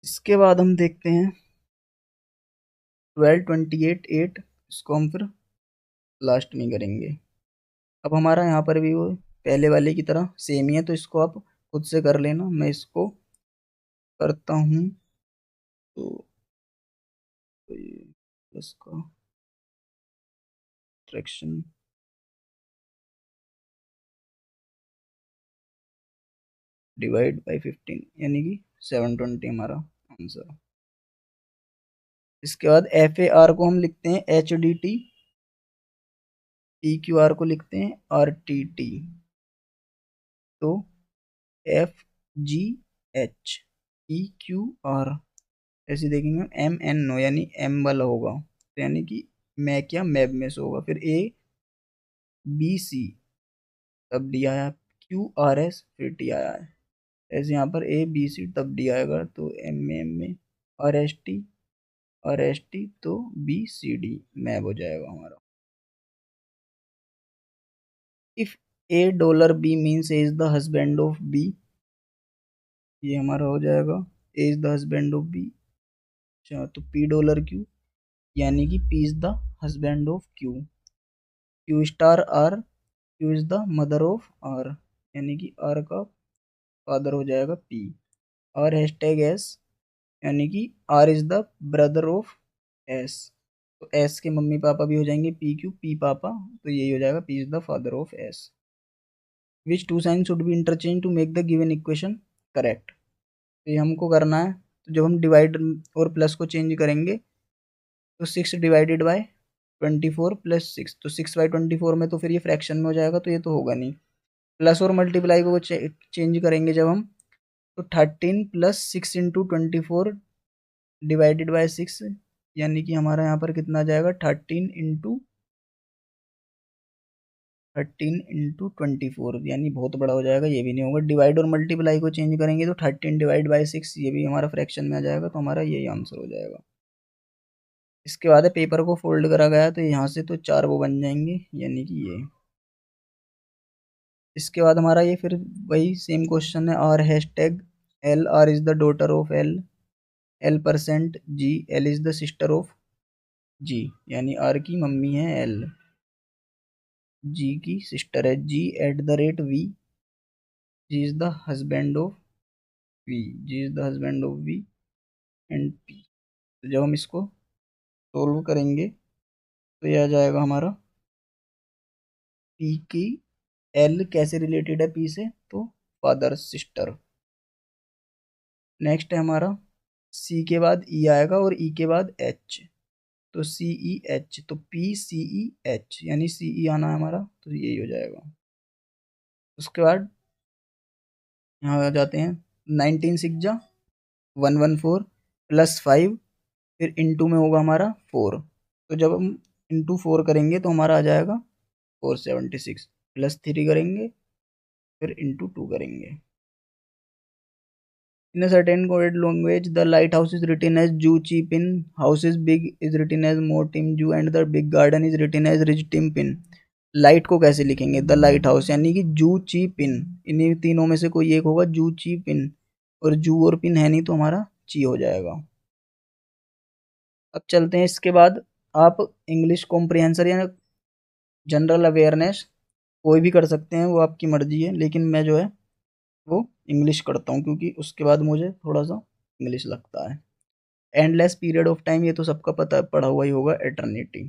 इसके बाद हम देखते हैं 12, 28, 8, इसको हम फिर लास्ट में करेंगे। अब हमारा यहाँ पर भी वो पहले वाले की तरह सेम ही है, तो इसको आप खुद से कर लेना, मैं इसको करता हूँ। तो ये इसका ट्रैक्शन डिवाइड बाई 15 यानी कि 720 हमारा आंसर। इसके बाद FAR को हम लिखते हैं HDT, PQR को लिखते हैं RTT, तो FGH PQR ऐसे देखेंगे हम, MNO यानी M वाला होगा, तो यानी कि मैक या मैब में से होगा, फिर ABC तब D आया, QRS फिर T आया है, ऐसे यहाँ पर ABC तब D आएगा, तो M और ST तो BCD मैब हो जाएगा हमारा। If $A means A is the husband of B, ये हमारा हो जाएगा A is the husband of B। अच्छा, तो $Q यानी कि P is the husband of Q। Q star R, Q is the mother of R, यानी कि R का फादर हो जाएगा P। और हैशटैग S यानी कि R is the brother of S, तो S के मम्मी पापा भी हो जाएंगे PQ P पापा, तो यही हो जाएगा P is the father of S। Which two sign should be interchange to make the given equation correct, तो ये हमको करना है। तो जब हम डिवाइड और प्लस को चेंज करेंगे, तो 6 डिवाइडेड बाय 24 प्लस 6, तो 6/24 में तो फिर ये फ्रैक्शन में हो जाएगा, तो ये तो होगा नहीं। प्लस और मल्टीप्लाई को चेंज करेंगे जब हम, तो 13 प्लस 6 इंटू 24 डिवाइडेड बाय 6, यानी कि हमारा यहाँ पर कितना आ जाएगा 13 इंटू 24, यानी बहुत बड़ा हो जाएगा, ये भी नहीं होगा। डिवाइड और मल्टीप्लाई को चेंज करेंगे तो 13 डिवाइड बाई 6, ये भी हमारा फ्रैक्शन में आ जाएगा, तो हमारा यही आंसर हो जाएगा। इसके बाद पेपर को फोल्ड करा गया, तो यहाँ से तो 4 वो बन जाएंगे, यानी कि ये। इसके बाद हमारा ये फिर वही सेम क्वेश्चन है, R hashtag L, R is the daughter of L% G, L is the sister of G, यानी R की मम्मी है L, G की सिस्टर है G @V, G is the husband of V, G is the husband of V and P। तो जब हम इसको सोल्व करेंगे, तो यह आ जाएगा हमारा P की L कैसे रिलेटेड है P से, तो फादर सिस्टर। नेक्स्ट है हमारा C के बाद E आएगा और E के बाद H, तो CEH, तो PCEH यानी CE आना है हमारा, तो यही हो जाएगा। उसके बाद यहाँ आ जाते हैं 19 6 जा 114 प्लस 5, फिर इंटू में होगा हमारा 4, तो जब हम इंटू 4 करेंगे तो हमारा आ जाएगा 476, प्लस 3 करेंगे फिर इंटू 2 करेंगे। In a certain coded language, the lighthouse is written as Ju Chi Pin, house is big is written as Mo Tim Ju, and the big garden is written as Rich Tim Pin। Light को कैसे लिखेंगे, द लाइट हाउस यानी कि जू ची पिन, इन्हीं तीनों में से कोई एक होगा, जू ची पिन, और जू और पिन है नहीं, तो हमारा ची हो जाएगा। अब चलते हैं इसके बाद, आप इंग्लिश कॉम्प्रिहेंशन या जनरल अवेयरनेस कोई भी कर सकते हैं, वो आपकी मर्जी है, लेकिन मैं जो है वो इंग्लिश करता हूँ, क्योंकि उसके बाद मुझे थोड़ा सा इंग्लिश लगता है। एंडलेस पीरियड ऑफ टाइम, ये तो सबका पता पढ़ा हुआ ही होगा, एटर्निटी।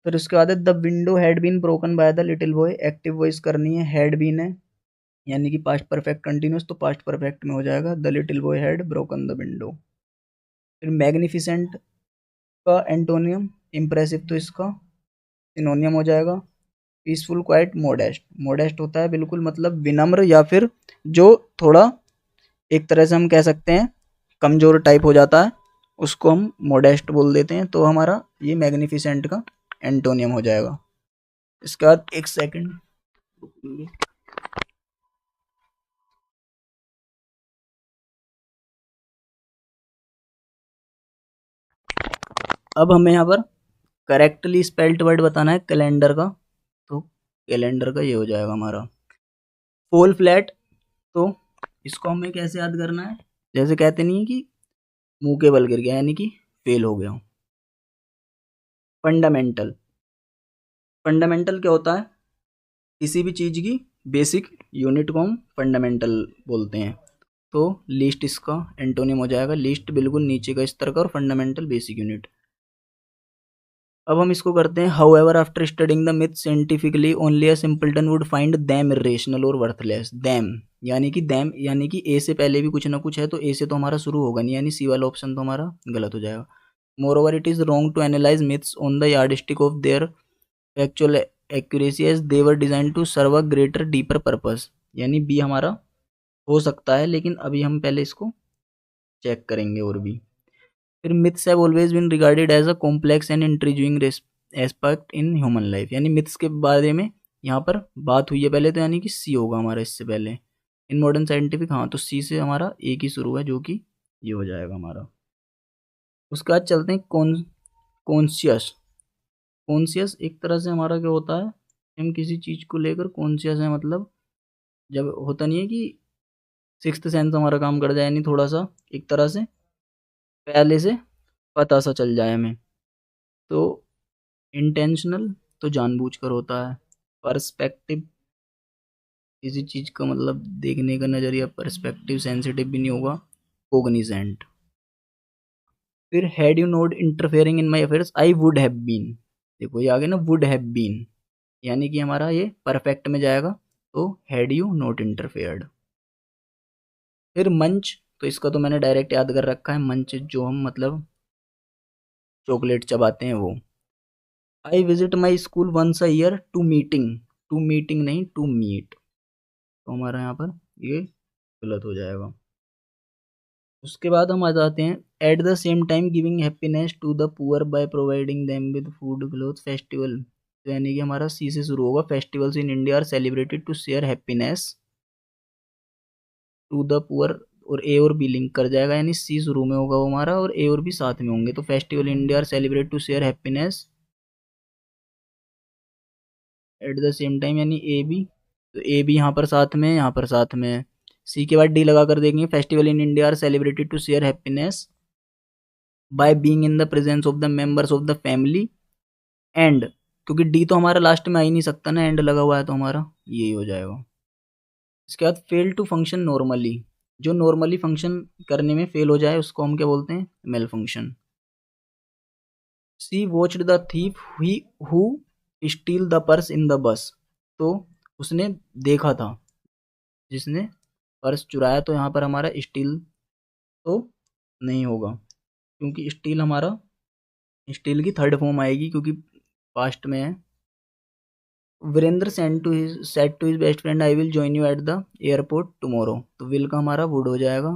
फिर उसके बाद the window had been broken by the little boy, active voice करनी है, हैड बीन है यानी कि पास्ट परफेक्ट कंटिन्यूस, तो पास्ट परफेक्ट में हो जाएगा the little boy had broken the window. फिर मैग्निफिसेंट का एंटोनियम इम्प्रेसिव, तो इसका सिनोनियम हो जाएगा पीसफुल क्वाइट मोडेस्ट। मोडेस्ट होता है बिल्कुल मतलब विनम्र, या फिर जो थोड़ा एक तरह से हम कह सकते हैं कमजोर टाइप हो जाता है, उसको हम मोडेस्ट बोल देते हैं, तो हमारा ये मैग्निफिसेंट का एंटोनियम हो जाएगा। इसके बाद एक सेकंड, अब हमें यहाँ पर करेक्टली स्पेल्ड वर्ड बताना है कैलेंडर का, तो कैलेंडर का ये हो जाएगा हमारा फॉल फ्लैट। तो इसको हमें कैसे याद करना है, जैसे कहते नहीं है कि मुंह के बल गिर गया यानी कि फेल हो गया। फंडामेंटल, फंडामेंटल क्या होता है, किसी भी चीज़ की बेसिक यूनिट को हम फंडामेंटल बोलते हैं। तो लीस्ट इसका एंटोनिम हो जाएगा, लीस्ट बिल्कुल नीचे का स्तर का और फंडामेंटल बेसिक यूनिट। अब हम इसको करते हैं how ever after studying the myth scientifically only a simpleton would find them irrational और वर्थलेस। दैम यानी कि ए से पहले भी कुछ ना कुछ है, तो ए से तो हमारा शुरू होगा नहीं, यानी सी वाला ऑप्शन तो हमारा गलत हो जाएगा। More over it is wrong to analyse myths on the yardstick of their factual accuracy as they were design to serve a greater deeper purpose, यानी बी हमारा हो सकता है, लेकिन अभी हम पहले इसको चेक करेंगे और भी। फिर myths have always been regarded as a complex and intriguing aspect in human life, यानी मिथ्स के बारे में यहाँ पर बात हुई है पहले, तो यानी कि सी होगा हमारा इससे पहले। इन मॉडर्न साइंटिफिक, हाँ तो सी से हमारा एक ही शुरू है जो कि ये हो जाएगा हमारा। उसके बाद चलते हैं कॉन्शियस। कॉन्शियस एक तरह से हमारा क्या होता है, हम किसी चीज़ को लेकर कॉन्शियस है, मतलब जब होता नहीं है कि सिक्स्थ सेंस हमारा काम कर जाए, यानी थोड़ा सा एक तरह से पहले से पता सा चल जाए हमें। तो इंटेंशनल तो जानबूझकर होता है। पर्सपेक्टिव किसी चीज़ का मतलब देखने का नज़रिया, पर्सपेक्टिव सेंसिटिव भी नहीं होगा। कोग्निजेंट। फिर had you not interfering in my affairs I would have been, देखो ये आगे ना वुड हैव बीन, यानी कि हमारा ये परफेक्ट में जाएगा, तो हैड यू नॉट इंटरफेयर्ड। फिर मंच, तो इसका तो मैंने डायरेक्ट याद कर रखा है, मंच जो हम मतलब चॉकलेट चबाते हैं वो। I visit my school once a year to meeting नहीं टू मीट, तो हमारा यहाँ पर ये गलत हो जाएगा। उसके बाद हम आ जाते हैं at the same time giving happiness to the poor by providing them with food cloth festival, तो यानी कि हमारा सी से शुरू होगा। Festivals in India are celebrated to share happiness to the poor, और ए और बी लिंक कर जाएगा, यानी सी शुरू में होगा वो हमारा और ए और बी साथ में होंगे। तो festival in India are celebrate to share happiness at the same time, यानी ए बी, तो ए बी यहाँ पर साथ में, यहाँ पर साथ में। सी के बाद डी लगा कर देंगे, festival in India are celebrated to share happiness by being in the presence of the members of the family and, क्योंकि डी तो हमारा लास्ट में आ ही नहीं सकता ना, एंड लगा हुआ है, तो हमारा यही हो जाएगा। इसके बाद फेल टू फंक्शन नॉर्मली, जो नॉर्मली फंक्शन करने में फेल हो जाए उसको हम क्या बोलते हैं, male function. She watched the thief who steal the purse in the bus, तो उसने देखा था जिसने पर्स चुराया, तो यहाँ पर हमारा स्टील तो नहीं होगा, क्योंकि स्टील हमारा स्टील की थर्ड फॉर्म आएगी क्योंकि पास्ट में है। Virendra said to his best friend I will join you at the airport tomorrow, तो विल का हमारा वुड हो जाएगा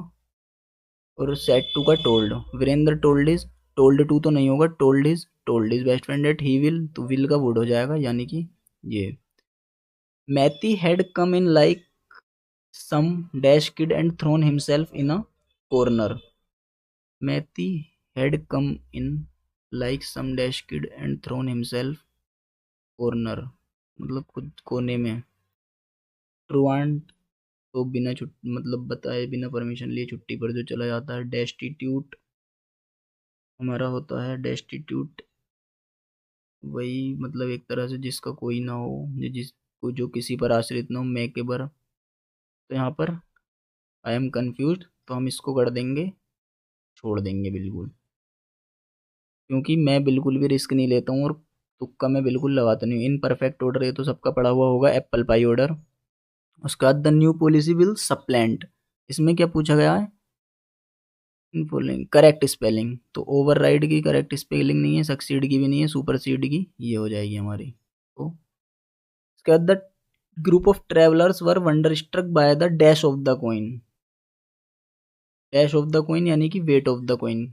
और सेड टू का told. Virendra told his, told to तो नहीं होगा, told his best friend at he will, तो विल का वुड हो जाएगा, यानी कि ये। Maithi had come in like some dash kid and thrown himself in a corner, Maithi had come in like some dash kid and thrown himself corner, मतलब खुद कोने में। ट्रुआंट तो बिना मतलब बताए बिना परमिशन लिए छुट्टी पर जो चला जाता है। डेस्टिट्यूट हमारा होता है, डेस्टिट्यूट वही मतलब एक तरह से जिसका कोई ना हो, जिसको जो किसी पर आश्रित ना हो, मैं के बर, तो यहाँ पर आई एम कन्फ्यूज, तो हम इसको कर देंगे, छोड़ देंगे बिल्कुल, क्योंकि मैं बिल्कुल भी रिस्क नहीं लेता हूँ और तुक्का मैं बिल्कुल लगाता नहीं हूँ। इन परफेक्ट ऑर्डर ये तो सबका पड़ा हुआ होगा, एप्पल पाई ऑर्डर। उसके बाद द न्यू पॉलिसी विल सप्लेंट, इसमें क्या पूछा गया है, फॉलोइंग करेक्ट स्पेलिंग, तो ओवरराइड की करेक्ट स्पेलिंग नहीं है, सक्सीड की भी नहीं है, सुपरसीड की ये हो जाएगी हमारी। तो इसके बाद the group of travellers were wonder struck by the dash of the coin, dash of the coin यानी कि weight of the coin,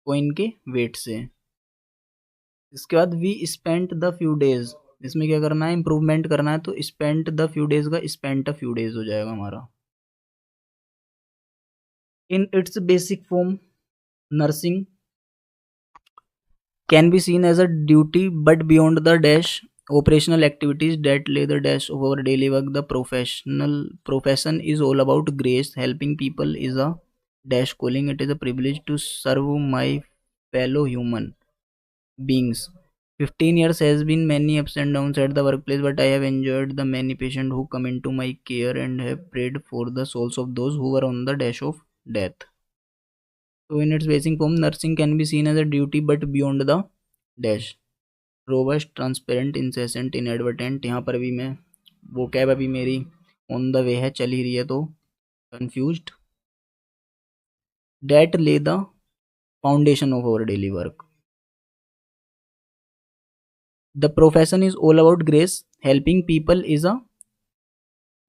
coin के वेट से। इसके बाद we spent the few days, इसमें क्या करना है, इंप्रूवमेंट करना है, तो स्पेंट द फ्यू डेज का स्पेंट अ फ्यू डेज हो जाएगा हमारा। In its basic form nursing can be seen as a duty but beyond the dash operational activities that lay the dash of our daily work. The profession is all about grace. Helping people is a dash calling. It is a privilege to serve my fellow human beings. 15 years has been many ups and downs at the workplace, but I have enjoyed the many patients who come into my care and have prayed for the souls of those who were on the dash of death. So in its basic form, nursing can be seen as a duty but beyond the dash. Robust, transparent, incessant, inadvertent, यहाँ पर भी मैं वो कैब अभी मेरी ऑन द वे है, चल ही रही है, तो confused. That lay the foundation of our daily work. The profession is all about grace. Helping people is a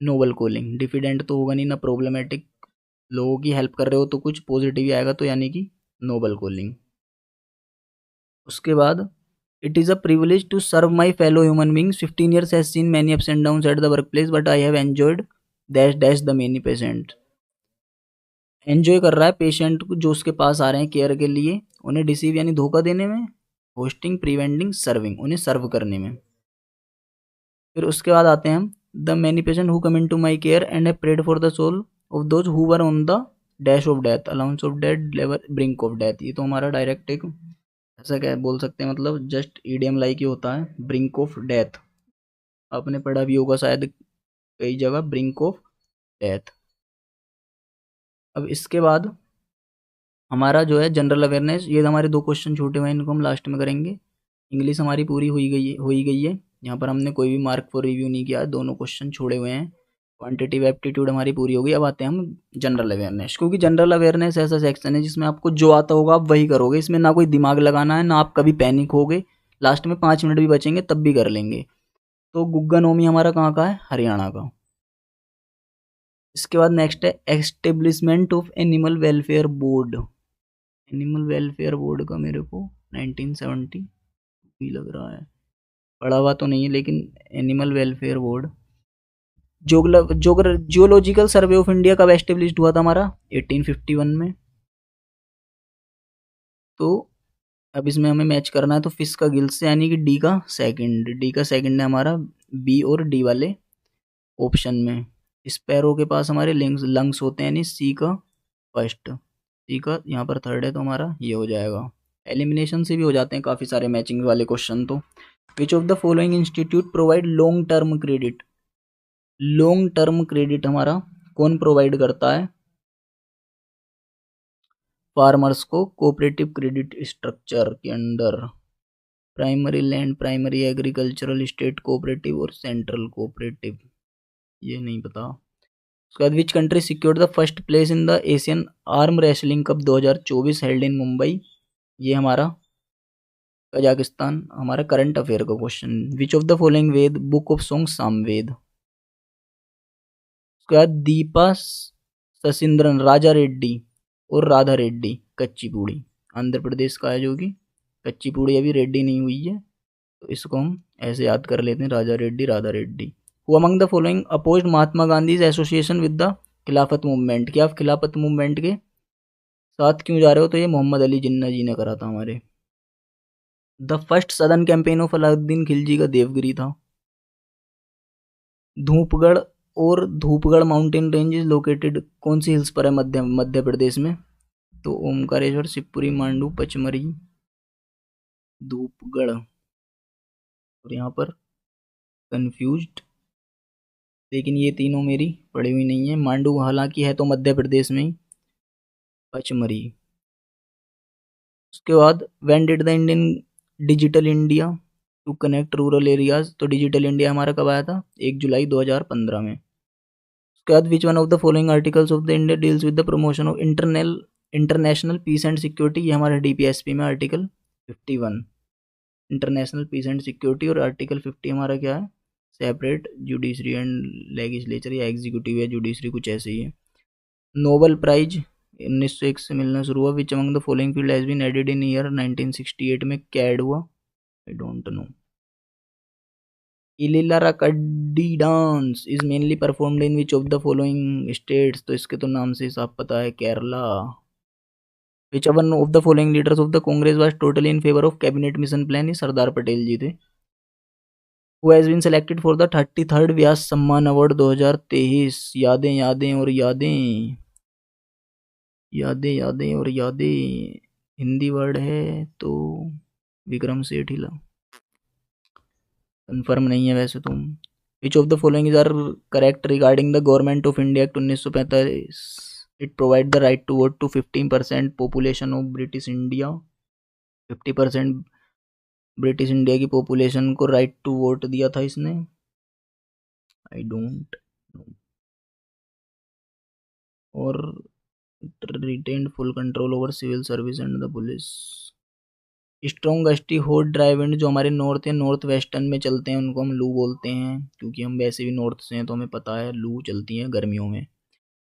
noble calling. Diffident तो होगा नहीं ना, प्रॉब्लमेटिक लोगों की हेल्प कर रहे हो तो कुछ पॉजिटिव ही आएगा, तो यानी कि नोबल कॉलिंग. उसके बाद it is a privilege to serve my fellow human beings. 15 years has seen many ups and downs at the workplace, but I have enjoyed dash the many patient. Enjoy कर रहा है पेशेंट को जो उसके पास आ रहे हैं केयर के लिए, उन्हें डिसीव यानी धोखा देने में, होस्टिंग, प्रिवेंटिंग, सर्विंग, उन्हें सर्व करने में. फिर उसके बाद आते हैं हम the many patient who come in to my care and have prayed for the soul of those who were on the dash of death, allowance of death, लेवर, ब्रिंक ऑफ डेथ. ये तो हमारा डायरेक्ट एक ऐसा क्या बोल सकते हैं, मतलब जस्ट ईडियम लाइक ही होता है. ब्रिंक ऑफ डेथ आपने पढ़ा भी होगा शायद कई जगह, ब्रिंक ऑफ डेथ. अब इसके बाद हमारा जो है जनरल अवेयरनेस, ये हमारे 2 क्वेश्चन छूटे हुए हैं, इनको हम लास्ट में करेंगे. इंग्लिश हमारी पूरी हो ही गई है. यहाँ पर हमने कोई भी मार्क फॉर रिव्यू नहीं किया, दोनों क्वेश्चन छोड़े हुए हैं. क्वांटिटिव एप्टीट्यूड हमारी पूरी हो गई. अब आते हैं हम जनरल अवेयरनेस, क्योंकि जनरल अवेयरनेस ऐसा सेक्शन है जिसमें आपको जो आता होगा आप वही करोगे. इसमें ना कोई दिमाग लगाना है, ना आप कभी पैनिक होगे. लास्ट में 5 मिनट भी बचेंगे तब भी कर लेंगे. तो गुग्गा नोमी हमारा कहाँ का है, हरियाणा का. इसके बाद नेक्स्ट है establishment of animal welfare board. Animal welfare board का मेरे को 1970 भी लग रहा है, पढ़ा हुआ तो नहीं है, लेकिन animal welfare board. Geological survey of India कब एस्टेब्लिश्ड हुआ था हमारा, 1851 में. तो अब इसमें हमें मैच करना है, तो फिश का गिल्स से, यानी कि डी का सेकंड है हमारा, बी और डी वाले ऑप्शन में. स्पैरो के पास हमारे लंग्स होते हैं, यानी सी का फर्स्ट, सी का यहाँ पर थर्ड है, तो हमारा ये हो जाएगा. एलिमिनेशन से भी हो जाते हैं काफ़ी सारे मैचिंग वाले क्वेश्चन. तो विच of the following institute provide long term credit. Long term credit हमारा कौन प्रोवाइड करता है, फार्मर्स को कोऑपरेटिव क्रेडिट स्ट्रक्चर के under. Primary land, primary agricultural, state cooperative और सेंट्रल कोऑपरेटिव, ये नहीं पता. उसके बाद which country secured the first place in the Asian arm wrestling cup 2024 held in Mumbai. ये हमारा कजाकिस्तान. हमारा करंट अफेयर का question. Which of the following Veda, book of song Samaveda. उसके बाद दीपा ससिंद्रन, राजा रेड्डी और राधा रेड्डी, कच्चीपुड़ी, आंध्र प्रदेश का है, जो कि कच्चीपुड़ी अभी रेड्डी नहीं हुई है, तो इसको हम ऐसे याद कर लेते हैं, Raja Reddy, Radha Reddy. Who among the following opposed Mahatma Gandhi association with the Khilafat movement. कि आप खिलाफत मूवमेंट के साथ क्यों जा रहे हो, तो ये मोहम्मद अली जिन्ना जी ने करा था हमारे. The first southern campaign of Alauddin Khilji का देवगिरी था. धूपगढ़ और Dhupgarh mountain range is located कौन सी हिल्स पर है, मध्य प्रदेश में. तो ओमकारेश्वर, शिवपुरी, मांडू, पचमरी, धूपगढ़. और यहाँ पर कंफ्यूज्ड, लेकिन ये तीनों मेरी पड़ी हुई नहीं है. मांडू हालांकि है तो मध्य प्रदेश में ही, पचमरी. उसके बाद when did the Indian digital India to connect rural areas. तो डिजिटल इंडिया हमारा कब आया था, 1 जुलाई 2015 में. उसके बाद which one of the following articles of the India deals with the promotion of international peace and security. ये हमारा डीपीएसपी में article 51, international peace and security. और आर्टिकल 50 हमारा क्या है, सेपरेट जुडिशरी एंड लेजिस्लेचर, या एग्जीक्यूटिव या जुडिशरी, कुछ ऐसे ही है. नोबल प्राइज 1901 से मिलना शुरू हुआ. Which among the following field has been added in year 1968 में कैड हुआ, आई डोंट नो. इलिलाराकड्डी dance is mainly performed in which of the following states. तो इसके तो नाम से हिसाब पता है, Kerala. Which one of the following leaders of the Congress was totally in favour of cabinet mission plan? ये सरदार पटेल जी थे। Who has been selected for the 33rd व्यास सम्मान अवार्ड 2023? यादें यादें और यादें, यादें यादें और यादें हिंदी वर्ड है तो विक्रम सेठिला, कंफर्म नहीं है वैसे तुम। Which of the following is are correct regarding the government of India act 1945? It provide the right to vote to 15% population of British India. 50% British India की पॉपुलेशन को राइट टू वोट दिया था इसने। I don't know. और retained full control over civil service and the police. Strong gusty hot dry wind जो हमारे नॉर्थ या नॉर्थ वेस्टर्न में चलते हैं उनको हम लू बोलते हैं, क्योंकि हम वैसे भी नॉर्थ से हैं तो हमें पता है लू चलती हैं गर्मियों में।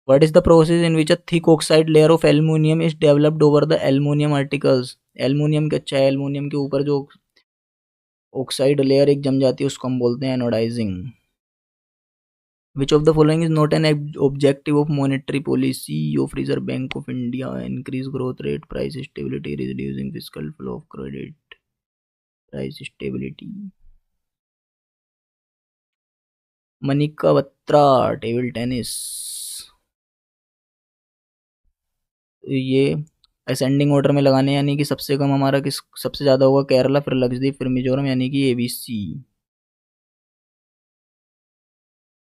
What is the process in which a thick oxide layer of aluminium is developed over the aluminium articles? Aluminium के अच्छा है, एल्युमिनियम के ऊपर जो ऑक्साइड लेयर एक जम जाती है उसको हम बोलते हैं anodising. Which of the following is not an objective of monetary policy of Reserve Bank of India? Increase growth rate, price stability, reducing fiscal flow of credit, price stability. Manika Batra, table tennis. ये असेंडिंग ऑर्डर में लगाने, यानी कि सबसे कम हमारा किस सबसे ज़्यादा होगा केरला, फिर लक्षद्वीप, फिर मिजोरम, यानी कि ABC।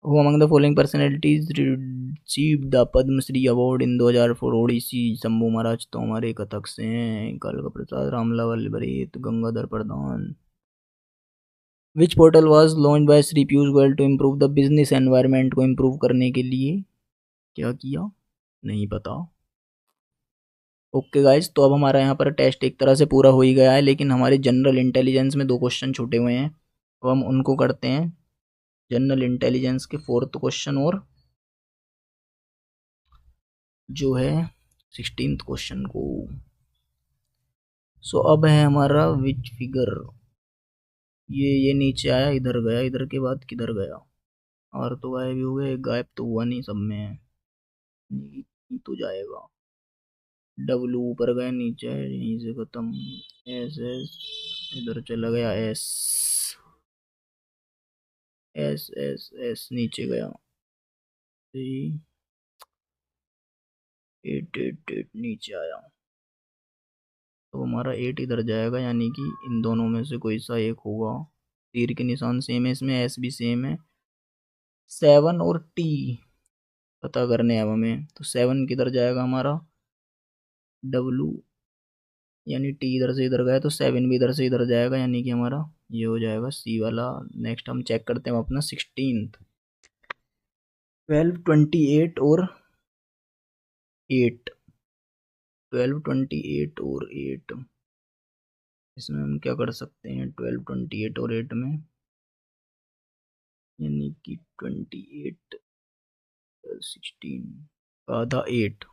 Who among the following personalities received the Padma Shri award in 2004? Odissi Shambhu Maharaj तो हमारे कथक से हैं। कालका प्रसाद, रामला वल्लभरेत, Gangadhar Pradhan. Which portal was launch by Shri Piyush Goyal to improve the business environment? को इम्प्रूव करने के लिए क्या किया नहीं पता। ओके गाइज, तो अब हमारा यहाँ पर टेस्ट एक तरह से पूरा हो ही गया है, लेकिन हमारे जनरल इंटेलिजेंस में 2 क्वेश्चन छूटे हुए हैं, तो हम उनको करते हैं। जनरल इंटेलिजेंस के 4th क्वेश्चन और जो है 16th क्वेश्चन को। सो अब है हमारा विच फिगर। ये नीचे आया, इधर गया, इधर के बाद किधर गया? और तो गायब ही हो गया, गायब तो हुआ नहीं, सब में है, तो जाएगा। डब्लू ऊपर गया, नीचे है, यहीं से खत्म। एस एस इधर चला गया, एस एस एस एस नीचे गया, 8 नीचे आया, तो हमारा 8 इधर जाएगा, यानी कि इन दोनों में से कोई सा एक होगा। तीर के निशान सेम है इसमें, एस भी सेम है। 7 और टी पता करने अब हमें, तो 7 किधर जाएगा हमारा? डब्लू, यानी टी इधर से इधर गया तो 7 भी इधर से इधर जाएगा, यानी कि हमारा ये हो जाएगा सी वाला। नेक्स्ट हम चेक करते हैं अपना 16th। 12, 28 और 8, 12, 28 और 8, इसमें हम क्या कर सकते हैं? 12, 28 और 8 में, यानी कि 28, 16 आधा 8,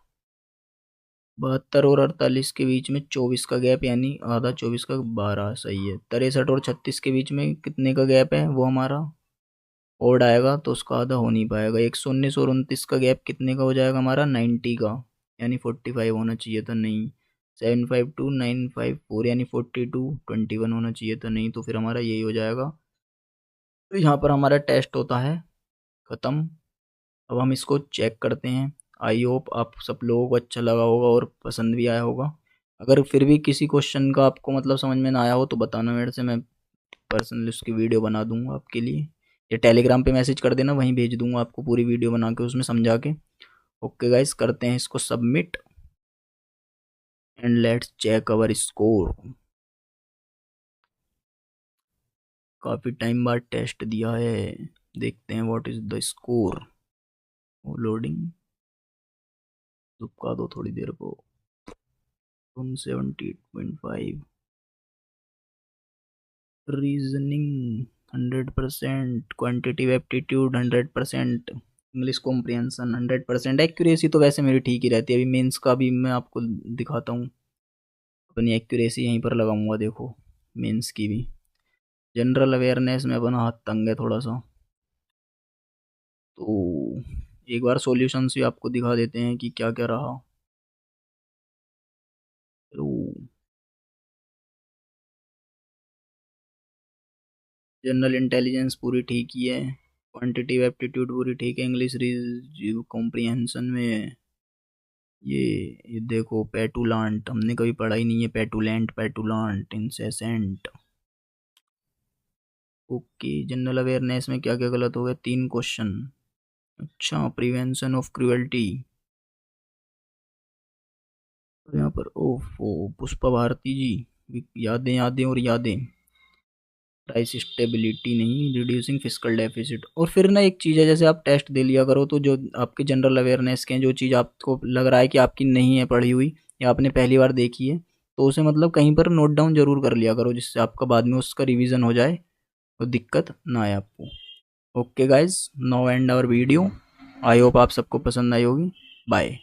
72 और 48 के बीच में 24 का गैप, यानी आधा 24 का 12, सही है। 63 और 36 के बीच में कितने का गैप है? वो हमारा ओड आएगा, तो उसका आधा हो नहीं पाएगा। 119 और 29 का गैप कितने का हो जाएगा हमारा? 90 का, यानी 45 होना चाहिए था, नहीं। 752 954, यानी 42 21 होना चाहिए था, नहीं। तो फिर हमारा यही हो जाएगा। तो यहाँ पर हमारा टेस्ट होता है ख़त्म। अब हम इसको चेक करते हैं। आई होप आप सब लोगों को अच्छा लगा होगा और पसंद भी आया होगा। अगर फिर भी किसी क्वेश्चन का आपको मतलब समझ में ना आया हो तो बताना मेरे से, मैं पर्सनली उसकी वीडियो बना दूंगा आपके लिए, या टेलीग्राम पे मैसेज कर देना, वहीं भेज दूंगा आपको पूरी वीडियो बना के उसमें समझा के। ओके गाइस, करते हैं इसको submit and let's check our score. काफ़ी टाइम बाद टेस्ट दिया है, देखते हैं what is the score. Loading रुका दो थोड़ी देर को। 178.5, reasoning 100%, quantitative aptitude 100%, English comprehension 100%। Accuracy तो वैसे मेरी ठीक ही रहती है। अभी मेंस का भी मैं आपको दिखाता हूँ, अपनी एक्यूरेसी यहीं पर लगाऊंगा, देखो मेंस की भी। जनरल अवेयरनेस में अपना हाथ तंग है थोड़ा सा, तो एक बार सॉल्यूशंस भी आपको दिखा देते हैं कि क्या क्या रहा। जनरल इंटेलिजेंस पूरी ठीक ही है, क्वांटिटिव एप्टीट्यूड पूरी ठीक है, इंग्लिश रीजनिंग कॉम्प्रिहेंशन में ये देखो पेटुलांट हमने कभी पढ़ा ही नहीं है, पेटुलेंट पेटुलांट इंसेसेंट। ओके, जनरल अवेयरनेस में क्या क्या गलत हो गया, 3 क्वेश्चन। अच्छा, प्रिवेंशन ऑफ क्रुएल्टी, यहाँ पर ओफो पुष्पा भारती जी, यादें यादें और यादें, प्राइस स्टेबिलिटी नहीं, रिड्यूसिंग फिस्कल डेफिसिट। और फिर ना एक चीज़ है, जैसे आप टेस्ट दे लिया करो तो जो आपके जनरल अवेयरनेस के हैं, जो चीज़ आपको लग रहा है कि आपकी नहीं है पढ़ी हुई या आपने पहली बार देखी है, तो उसे मतलब कहीं पर नोट डाउन जरूर कर लिया करो, जिससे आपका बाद में उसका रिवीजन हो जाए और दिक्कत ना आए आपको। Okay guys, now end our video, I hope आप सबको पसंद आई होगी। बाय।